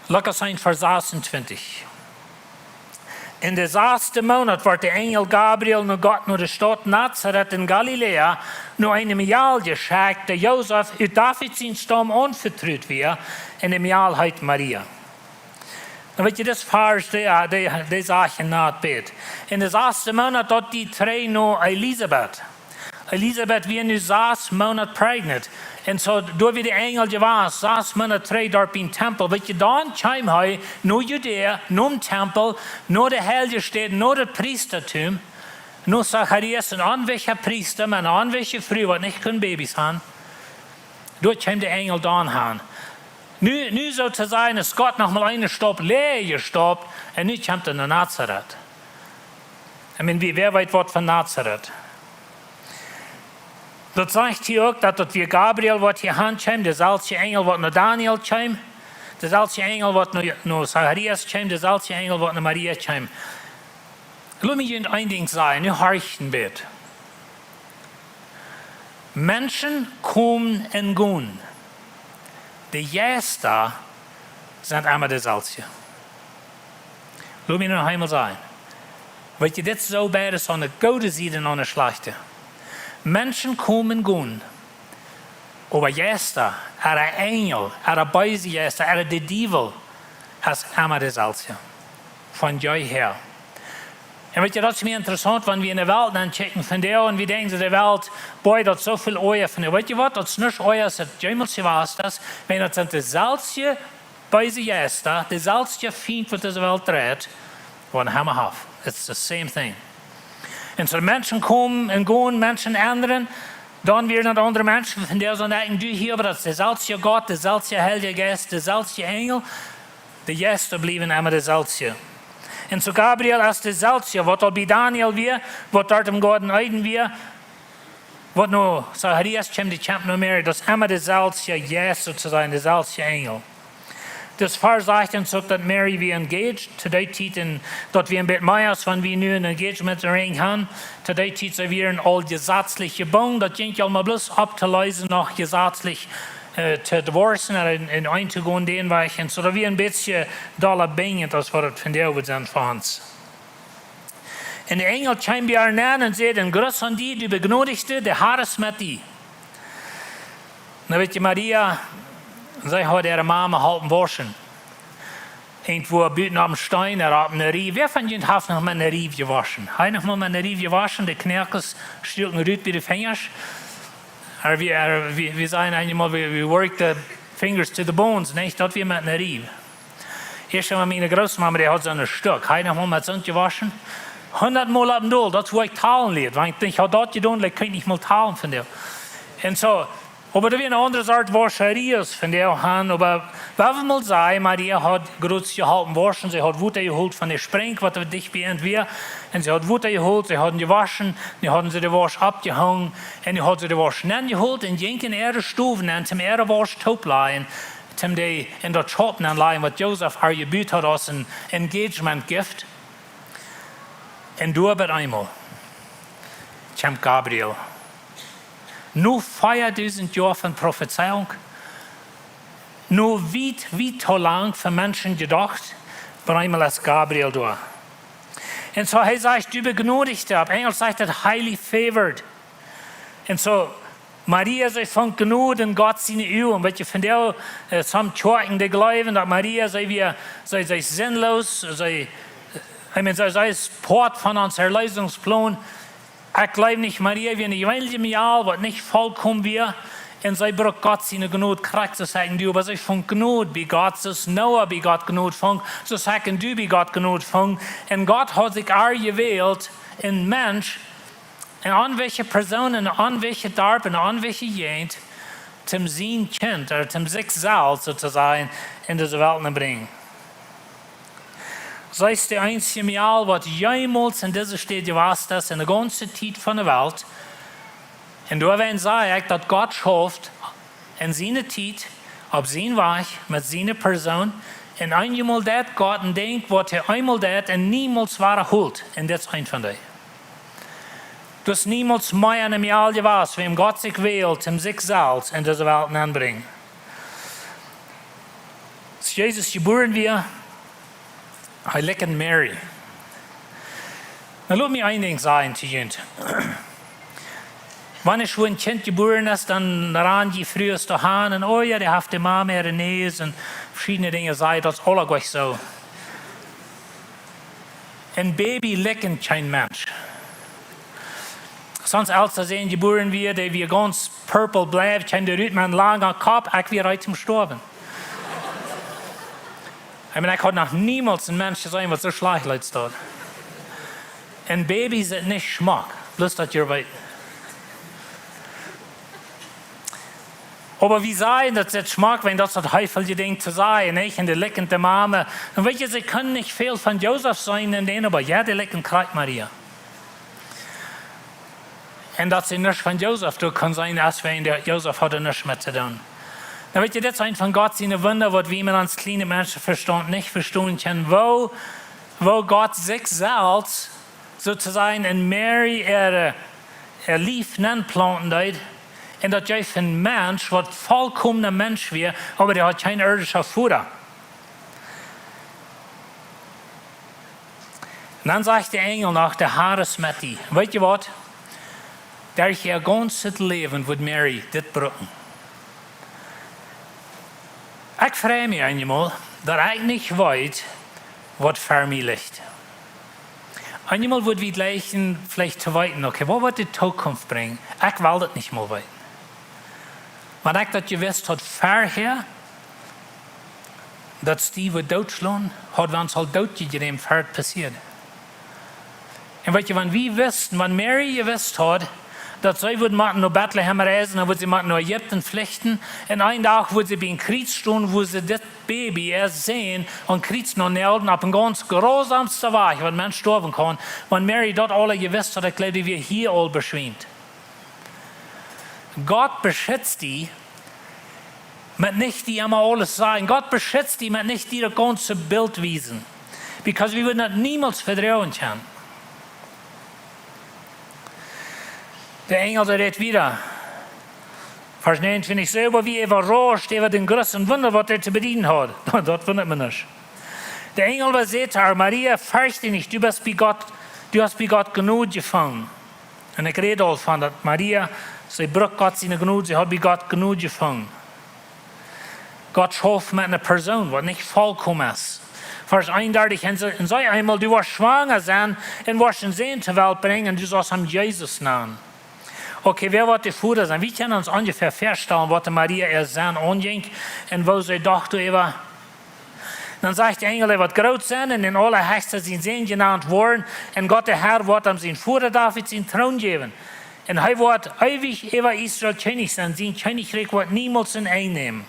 [SPEAKER 10] Lukas 1, vers 26. in de 6e maand wordt de engel Gabriel naar God naar de stad Nazareth in Galilea naar een Jaal geschickt, der Jozef uit Davids zijn stam onvertrouwd weer, en de Jaal heet Maria. Dan weet je, dat is vers, die zaken na het bed. In de 6e maand dat die 3 naar Elisabeth. Elisabeth weer nu 6 maanden pregnant. En zo door wie de engel was, 6 maanden 3 daar in tempel. Weet je, dan kwam hij naar Judea, naar de tempel, naar de heilige stad, naar het priestertum. Naar Zacharias, een aanwezige priester, maar een aanwezige vrouw, wat niet kon baby's hebben. Door kwam de engel dan aan. Nu zou te zijn, is God nog maar een stap leer gestopt, en nu komt hij naar Nazareth. Wie weet wat van Nazareth? Dat zegt hij ook dat het weer Gabriel wordt gehandeld, dezelfde engel wat naar Daniel kwam, dezelfde engel wat naar Zacharias kwam, dezelfde engel wat naar Maria kwam. Laat me je een ding zeggen, nu harchen bed. Menschen komen en gaan. De juiste zijn allemaal dezelfde. Laat me nog eenmaal zeggen. Weet je, dit zo bij is aan de goede zijde en aan de slechte. Menschen komen en gaan. Aber juiste, een engel, een böse juiste, de duivel, is allemaal dezelfde. Van jou her. En weet je, dat is meer interessant, wanneer we in de wereld dan checken van daar en we denken, de wereld, boy, dat zo veel oor van. Weet je wat, dat is niet oor, dat jemelse was dat, maar dat zijn dezelfde böse juiste, dezelfde vriend wat deze wereld dreht, wat een hammer heeft. It's the same thing. En zo mensen komen en gaan, mensen anderen, dan weer naar andere mensen, van der zijn denken, du hier, maar dat is dezelfde God, dezelfde Heilige Geest, dezelfde engel, de juiste blijven allemaal dezelfde. En zo Gabriel is dezelfde, wat al bij Daniel weer, wat daar om God en Eiden weer, wat nu Zacharias kwam, die kwam nog meer, dat is allemaal dezelfde juiste te zijn, dezelfde engel. Dus vers 18 zegt dat Mary weer engaged, te die tijd en dat we een beetje meer als van we nu een engagement ring hebben, te die tijd zijn we een al gesetzliche bang, dat ging al maar bloß op te lezen nog gesetzlich te divorcen en een te gaan den weg. En zo dat we een beetje dollar bingen, als wat het van der wordt zijn voor ons. En de engel kwam bij haar na en zei, en groß aan die, die begnodigde, de Herr is met die. Dan weet je, Maria, zij had haar mama helpen waschen. Irgendwo buiten op een stein, op een rief. Wer van jullie heeft nog met een rief gewaschen? Hij nog maar met een rief gewaschen, de knerkels stukken uit bij de vingers. We zijn eenmaal, we work the fingers to the bones, niet dat we met een rief. Eerst einmal meine Großmama, die hat so ein Stück. Hij nog maar met zo'n gewaschen. 100 Mal op een doel, dat is hoe ik talen leer. Want ik had dat gedaan, ik kan niet meer talen van jou. En zo. Aber da wir eine andere Art Wascheries von der haben, aber was wir mal sagen, Maria hat groß gehalten waschen, sie hat Wutter geholt von der Spreng, was dicht beend wir, und sie hat Wutter geholt, sie haben gewaschen, dann haben sie die Wasch abgehangen, und dann hat sie die Wasch geholt, und jenken ihre Stufen, und zum ihre Wasch topleihen, zum die in der Schotten anleihen, was Josef haar gebüht hat als ein Engagement-Gift. Und du aber einmal, kam Gabriel. Nur 4000 Jahre von Prophezeiung, nur wie to lang für Menschen gedacht, aber einmal als Gabriel da. Und so er sagt, du begnadigte, auf Englisch sagt er highly favored. Und so Maria sei von Gnade in Gott seine Augen, weil von der some Kirchen die glauben, dass Maria sei sinnlos, sei Port von unserem Erlösungsplan. Ich glaube nicht, Maria wie eine gewöhnliche Jahr, was nicht vollkommen wir. Und sie braucht Gott seine Gnade, kriegt zu sagen, du, aber sie von Gnade bei Gott, so ist Noah bei Gott Gnade fang, so sagen du bei Gott Gnade fang. Und Gott hat sich auch gewählt, ein Mensch, an welche Person, an welche Darb, an welche Jent, zum sein Kind, oder zum sich selbst sozusagen, in diese Welt bringen. Sei es der einzige Mal, was jemals in dieser Stadt gewesen ist, in der ganzen Zeit von der Welt. Und da werden sagen, dass Gott schafft, in seiner Zeit, auf seinen Weg, mit seiner Person, und einmal das Gott denkt, was einmal das und niemals wiederholt. Und das ist ein von denen. Du hast niemals mehr in einem Jahr gewesen, wem Gott sich wählt, um sich selbst in diese Welt anbringen. Als Jesus geboren wird, er liegt in Mary. Nou, laat mich ein Ding sagen zu Jünd. Wenn ich ein Kind geboren ist, dann ran die frühest daheim und oh ja, die hat die Mama ihre Nähe und verschiedene Dinge sei, das ist alles gleich so. Ein Baby lecken kein Mensch. Sonst als er sehen geboren wird, der wie ganz purple bleibt, kann der mit einem langen Kopf, ich wie recht zum Sterben. Ich meine, ich habe noch niemals ein Mensch gesehen, was so schlecht ist dort. Ein Baby ist nicht Schmack, bloß dass ihr weißt. Aber wie sein, dass das Schmack, wenn das häufige Ding zu sein, nicht? Und die lecken die Mama. Und weißt du, sie können nicht viel von Josef sein, in denen, aber ja, die lecken Kreuz Maria. Und dass sie nicht von Josef tun, kann sein, als wenn der Josef hat nichts mit zu tun. Dann weißt du, das ist ein von Gott seine Wunder, was wir als kleine Menschen verstehen, nicht verstehen können, wo Gott sich selbst sozusagen in Mary ihre Lief planten hat. Und dat jij een mens, wat volkomen Mensch weer, aber der hat kein irdischer Vater. Und dann sagt der Engel nach der Haares mit die, weet je wat? Der ich ihr ganzes Leben wird Mary dit brücken. Ich freue mich einmal, dass ich nicht weiß, was für mich liegt. Einmal wird wir gleich vielleicht zu weiten, okay, was wird die Zukunft bringen? Ich will das nicht mal weiten. Maar ik dat je wist had vorher, dat Steve Deutschland had we ons al doodgegeven voor het passiert. En weet je, wanneer we wisten, wanneer Mary gewusst had, dat zij would maken naar Bethlehem reizen, dan would ze maken naar Egypten vluchten, en een dag would ze bij een krieg staan, wo ze dit baby erst sehen, und kriegt noch Nelden auf ein ganz grausamste Weg, was man sterben kann, wenn Mary dort alle gewusst hat, ich glaube, wir hier all beschwimmt. Gott beschützt die, mit nicht die immer alles sagen. Gott beschützt die, mit nicht die das ganze Bild wiesen. Because wir würden das niemals vertrauen können. Der Engel redet wieder. Vers 29, selber wie überrascht über den größten Wunder, was er zu bedienen hat. Das wundert mich nicht. Der Engel war sagt, Maria, fürchte dich nicht, du hast bei Gott genug gefangen. Und ich rede auch von, dass Maria, sie braucht Gott seine Gnade, sie hat bei Gott genug gefangen. Gott schafft mit einer Person, die nicht vollkommen ist. Vers 31, und sei einmal, du wirst schwanger sein und wirst einen Sohn zur Welt bringen und du sollst ihm Jesus nennen. Okay, wer wird der Vater sein? Wir können uns ungefähr vorstellen, was Maria ihr Sohn anging und wo sie dachte, über. Dann sagt der Engel, er wird groß sein und in Allerhöchster sein Sohn genannt worden und Gott der Herr wird ihm sein Vater David seinen Thron geben. Und er wird ewig über Israel König sein, sein Königreich wird niemals in einnehmen.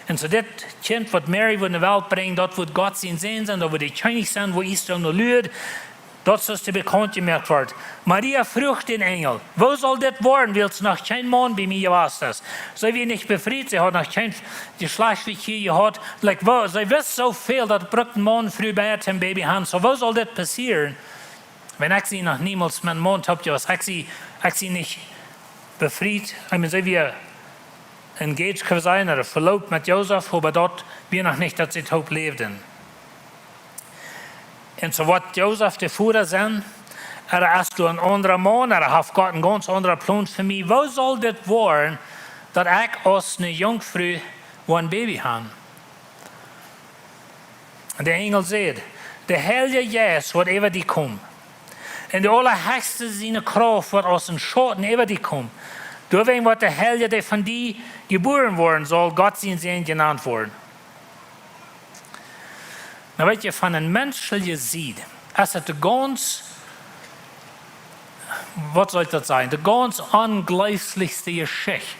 [SPEAKER 10] Und so das Kind, was Mary in die Welt bringt, dort wird Gott sein Sohn sein, da wird der König sein, wo Israel noch lügt. Das ist der bekannt gemerkt wird. Maria fragt den Engel, wo soll das werden, weil es noch kein Mann bei mir gewesen ist. Sie wird nicht befreit, sie hat noch kein Geschlechtsverkehr gehabt. Sie wisst so viel, dass ein Mann früh bei ihrem Baby hat. So wo soll das passieren? Wenn ich sie noch niemals mit dem Mann habe, ich sie nicht befreit. Ich meine, sie wir engaged sein oder verlobt mit Josef, aber dort wir noch nicht, dass sie tot lebten. Und so wird Josef der Vater sein, ist ein anderer Mann, hat Gott einen ganz anderen Plan für mich. Wo soll das werden, dass ich als eine Jungfrau ein Baby habe? Und der Engel sagt, der Heilige Geist wird über dich kommen. Und der Allerhöchste seine Kraft wird aus den Schatten über dich kommen. Deswegen wird der Heilige, der von dir geboren worden soll, Gott sein Sohn genannt worden. Na weet je, van een menselijke ziet, is het de ganz, wat soll dat zijn, de ganz ongelijkste Geschichte,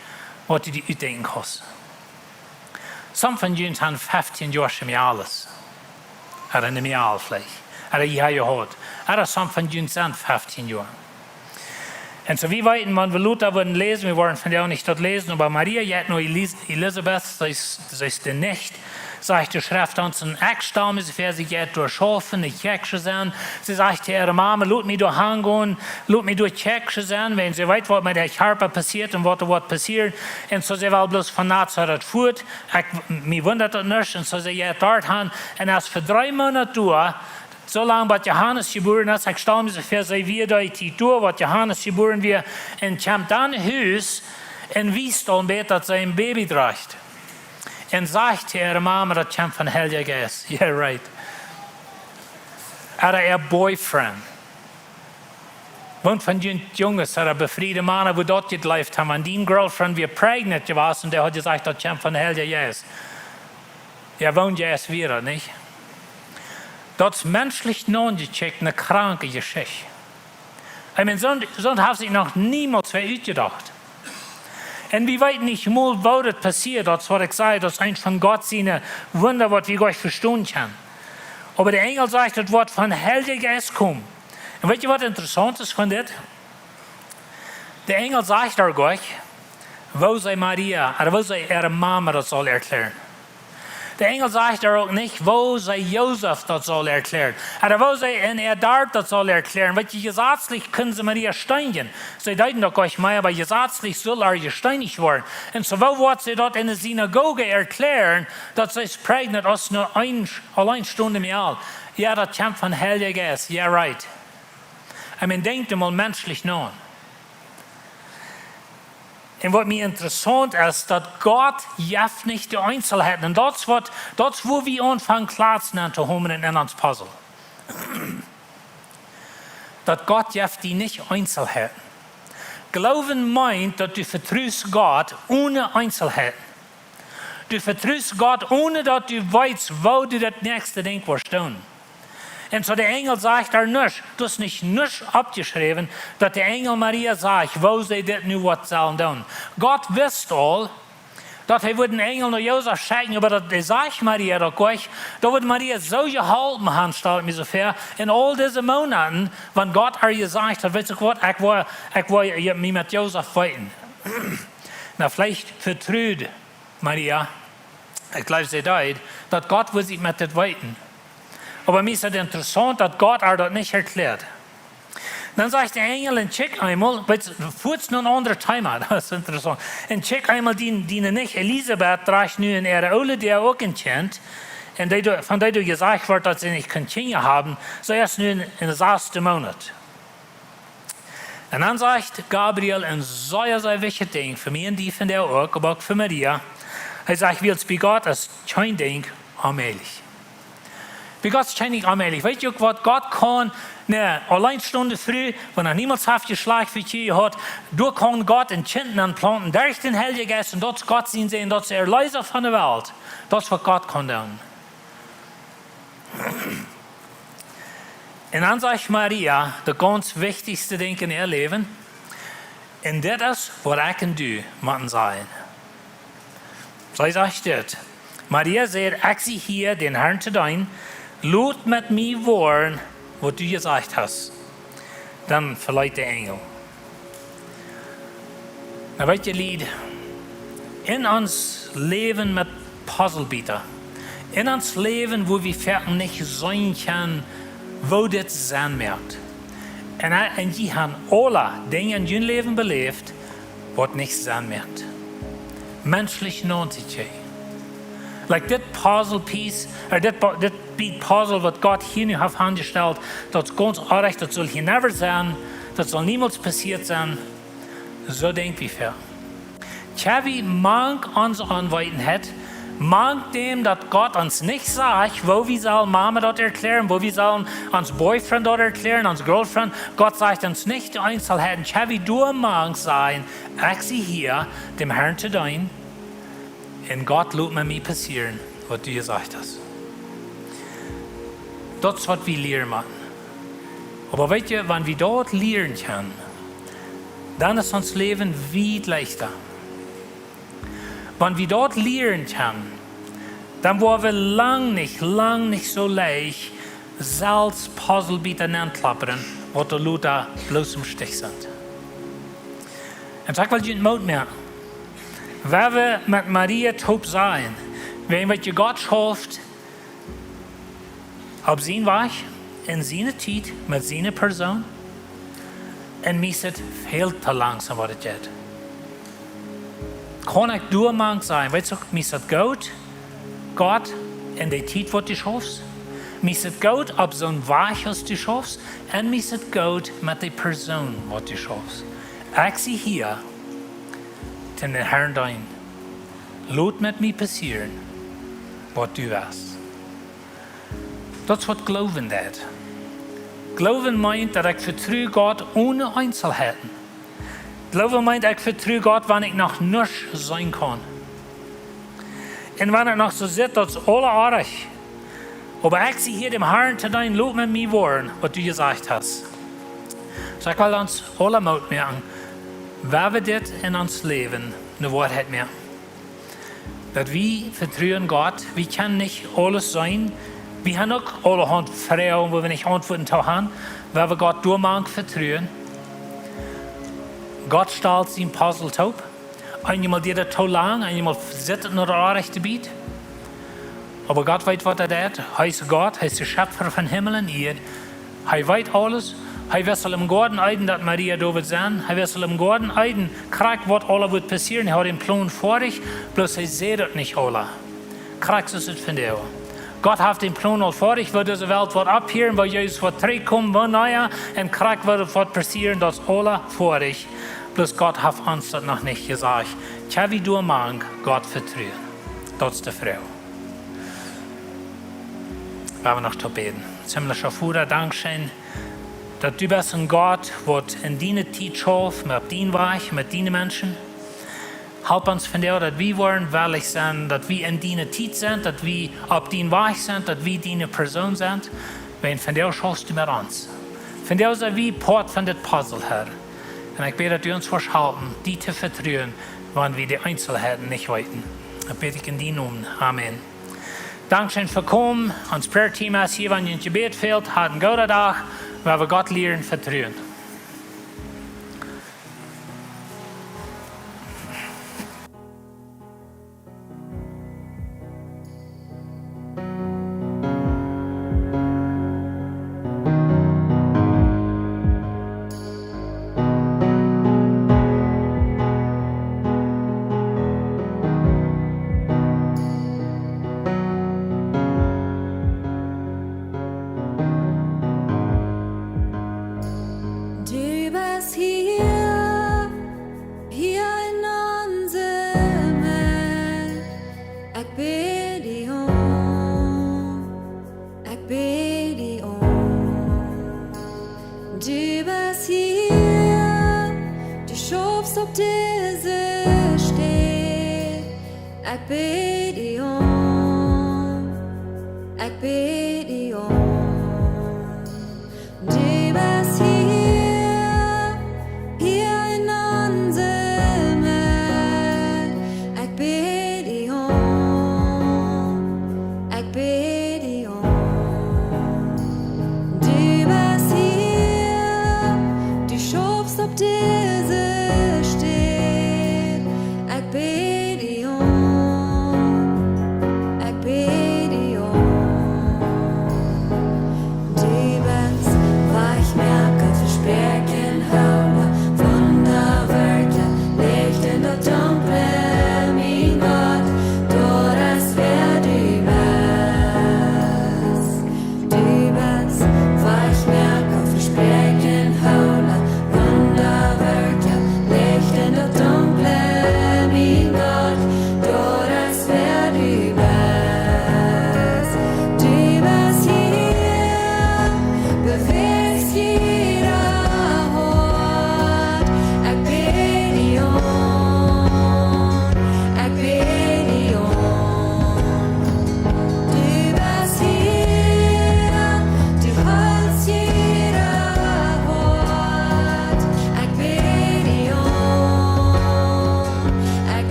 [SPEAKER 10] wat je die uitdenken kost. Some van jullie hebben 15 jaar in alles. Er in een jaar vielleicht. Er je gehad. Er some van jullie zijn 15 jaar. Und so wie weit, wenn wir Luther würden lesen, wir wollen von der auch nicht dort lesen, aber Maria, ja, nur Elisabeth, das ist die Nicht, sagt die Schrift uns, ein Eckstamm ist, für sie geht durchschaffen, nicht Kirche sein. Sie sagt ihre Mama, lasst mich durch hingehen, lasst mich durch Kirche sein, wenn sie weiß, was mit der Körper passiert und was passiert. Und so sie will bloß von Nazareth fort. Mich wundert das nicht. Und so sie geht dort hin. Und erst für 3 Monate durch, so lange, was Johannes geboren ist, ich stelle mir so vor, sei wir da die Tour, was Johannes geboren wird, und kommt dann in Haus und wisst al bet dat sein Baby draagt. Und sagt zu ihrer Mama, das kommt von Heiliger Geist. Yeah, right. Oder ihr Boyfriend. Und von den Jungs, oder befriedete Männer, wo dort gelebt haben, und die Girlfriend, wir pregnant gewesen, und der hat gesagt, das kommt von Heiliger Geist. Ja, wohnt ja erst wieder, nicht? Das ist menschlich non-gecheckt, eine kranke Geschichte. Ich meine, so haben sich noch niemals ausgedacht. Und wir weten nicht mal, wo das passiert, das was ich sage, das ist eins von Gott seine Wunder, was wir euch verstehen können. Aber der Engel sagt, das wird von Heiliger Geist kommen. Und wisst ihr, was interessant ist von das? Der Engel sagt euch, wo sei Maria, oder wo sei ihre Mama, das soll erklären. Der Engel sagt auch nicht, wo sei Josef, das soll erklären. Oder wo sei in er dort, das soll erklären. Weil gesetzlich können sie Maria steinigen. Sie deuten doch euch mal, aber gesetzlich soll er gesteinigt werden. Und so wo wird sie dort in der Synagoge erklären, dass sie prägnet aus nur allein Stunde mehr alt. Ja, das kommt von Heiliger Geist. Ja, right. Ich meine, denkt mal menschlich nach. Und was mir interessant ist, dass Gott jeft nicht die Einzelheiten. Und das wo wir anfangen, Klotz zu haben in uns Puzzle. Dass Gott jeft die nicht Einzelheiten. Glauben meint, dass du vertraust Gott ohne Einzelheiten. Du vertraust Gott, ohne dass du weißt, wo du das nächste Ding wirst tun. Und so der Engel sagt er nicht, das ist nicht abgeschrieben, dass der Engel Maria sagt, wo sie das nu was sollen tun. Gott wisst all, dass er den Engel nach Josef schicken, aber das sagt Maria doch gleich, da wird Maria so gehalten haben, stellt mir so vor, in all diesen Monaten, wenn Gott ihr gesagt hat, weißt du was, ich will mich mit Josef weiten. Na, vielleicht vertraut Maria, ich glaube, sie dort, dass Gott will sich mit das weiten. Aber mir ist es interessant, dass Gott das nicht erklärt. Dann sagt der Engel, und check einmal, fuhrt nur ein anderes Thema, das ist interessant. Und check einmal die nicht, Elisabeth trägt nun in ihre Ole, die auch ein Kind, und von der du gesagt wird, dass sie nicht Kinder haben, so erst nun in den 6. Monat. Und dann sagt Gabriel ein sehr wichtiges Ding, für mich und die von der auch, aber auch für Maria. Er sagt, wie es bei Gott ist, kein Ding allmählich. Bei Gott ist kein Ding allmählich. Weißt du, was Gott kann, allein Stunde früh, wenn er niemals geschlagen für dich hat, du kann Gott in Kind anplanten, durch den Heiligen Geist, und dort Gott sehen, dort ist er Erlöser von der Welt. Das ist, was Gott kann tun. Und dann sagt Maria, das ganz wichtigste Ding in ihr Leben, und das ist, was ich und du müssen sein. So sagt das. Maria sagt, ich sehe hier den Herrn zu dein, laut mit mir wollen, was du gesagt hast. Dann verleiht der Engel. Na, weißt ihr, Lied, in uns Leben mit Puzzlebieten, in uns Leben, wo wir fertig nicht sein können, wo das sein wird. Und die haben alle Dinge in ihrem Leben belebt, was nicht sein wird. Menschlich 90. Like das Puzzle-Piece, das Puzzle, was Gott hier nu hat angestellt, das ist ganz arg, das soll hier never sein, das soll niemals passiert sein. So denkt wie viel. Chavi mag uns anweiten hat, mag dem, dass Gott uns nicht sagt, wo wir sollen Mama dort erklären, wo wir sollen uns Boyfriend dort erklären, uns Girlfriend. Gott sagt uns nicht die Einzelheiten. Chavi, du magst sein, ich sie hier, dem Herrn zu dein. Und Gott lässt mir passieren, was du gesagt hast. Das ist, was wir lernen machen. Aber weißt du, wenn wir dort lernen können, dann ist unser Leben viel leichter. Wenn wir dort lernen können, dann wollen wir lang nicht so leicht selbst Puzzlebieten anklappern, was die Leute bloß im Stich sind. Und sag mal, du musst mehr. Wenn wir mit Maria taub sein, wenn wir Gott schafft, auf seinen Weg, in seine Zeit, mit seiner Person, und mir ist es viel zu langsam, was es geht. Kann ich durchmang sein, weißt du, mir ist es gut, Gott, in der Zeit, was du schaffst, Mij zit goed op zo'n weg als du schaffst. En mij zit goed met de persoon wat du schaffst. Ik zie hier ten de Herrn dein. Laat met mij passeren wat du was. Dat is wat geloven deed. Geloven meint dat ik vertrouw God ohne Einzelheiten. Geloven meint, ik vertrouw God, wanneer ik nog niets zijn kan. En wanneer ik nog zo zit, dat is alle aardig. Maar ik zie hier dem Herrn te dein, loop met mij worden, wat du gezegd hast. Dus ik wil ons alle moed merken, waar we dit in ons leven de waarheid merken. Dat we vertrouwen God, we kunnen niet alles zijn. We hebben ook allerhand Fragen, wo wir nicht Antworten haben, weil wir Gott durchmachen vertrauen. Gott stellt sein Puzzle taub. Einmal geht er zu lang, einmal sitzt nur der rechte Beat. Aber Gott weiß, was tut. Er ist Gott, er ist der Schöpfer von Himmel und Erde. Er weiß alles. Er weiß im Garten Eden, dass Maria da wird sein. Er weiß im Garten Eden, kriegt, was alles wird passieren. Er hat den Plan vor dich, bloß er sieht es nicht alle. Kriegst du es von dir? Gott hat den Plan al vor dich, wo diese Welt wird abhören, wo Jesus wird zurückkommen, wo naja, und kriegt, wird passieren, das alle vor dich. Bloß Gott hat uns das noch nicht gesagt. Tja, wie du magst, Gott vertrauen. Das ist die Frau. Wir noch zu beten. Ziemlicher Vater, Dankeschön, dass du bist ein Gott, der in deiner Zeit schafft, mit deinem Weg, mit deinen Menschen. Help uns von dir, dass wir wollen ehrlich sein, dass wir in deiner Zeit sind, dass wir auf deinem Weg sind, dass wir deine Person sind. Wenn von dir schaust du mit uns. Von dir sind wir Part von dem Puzzle, Herr. Und ich bete, dass du uns helfen, die zu vertrauen, wenn wir die Einzelheiten nicht weiten. Ich bete in deinen Namen. Amen. Dankeschön für kommen. Uns Prayer-Team ist hier, wenn ihr in Gebet fehlt, hat einen guten Tag, weil wir Gott lernen, vertrauen.
[SPEAKER 9] Ik bid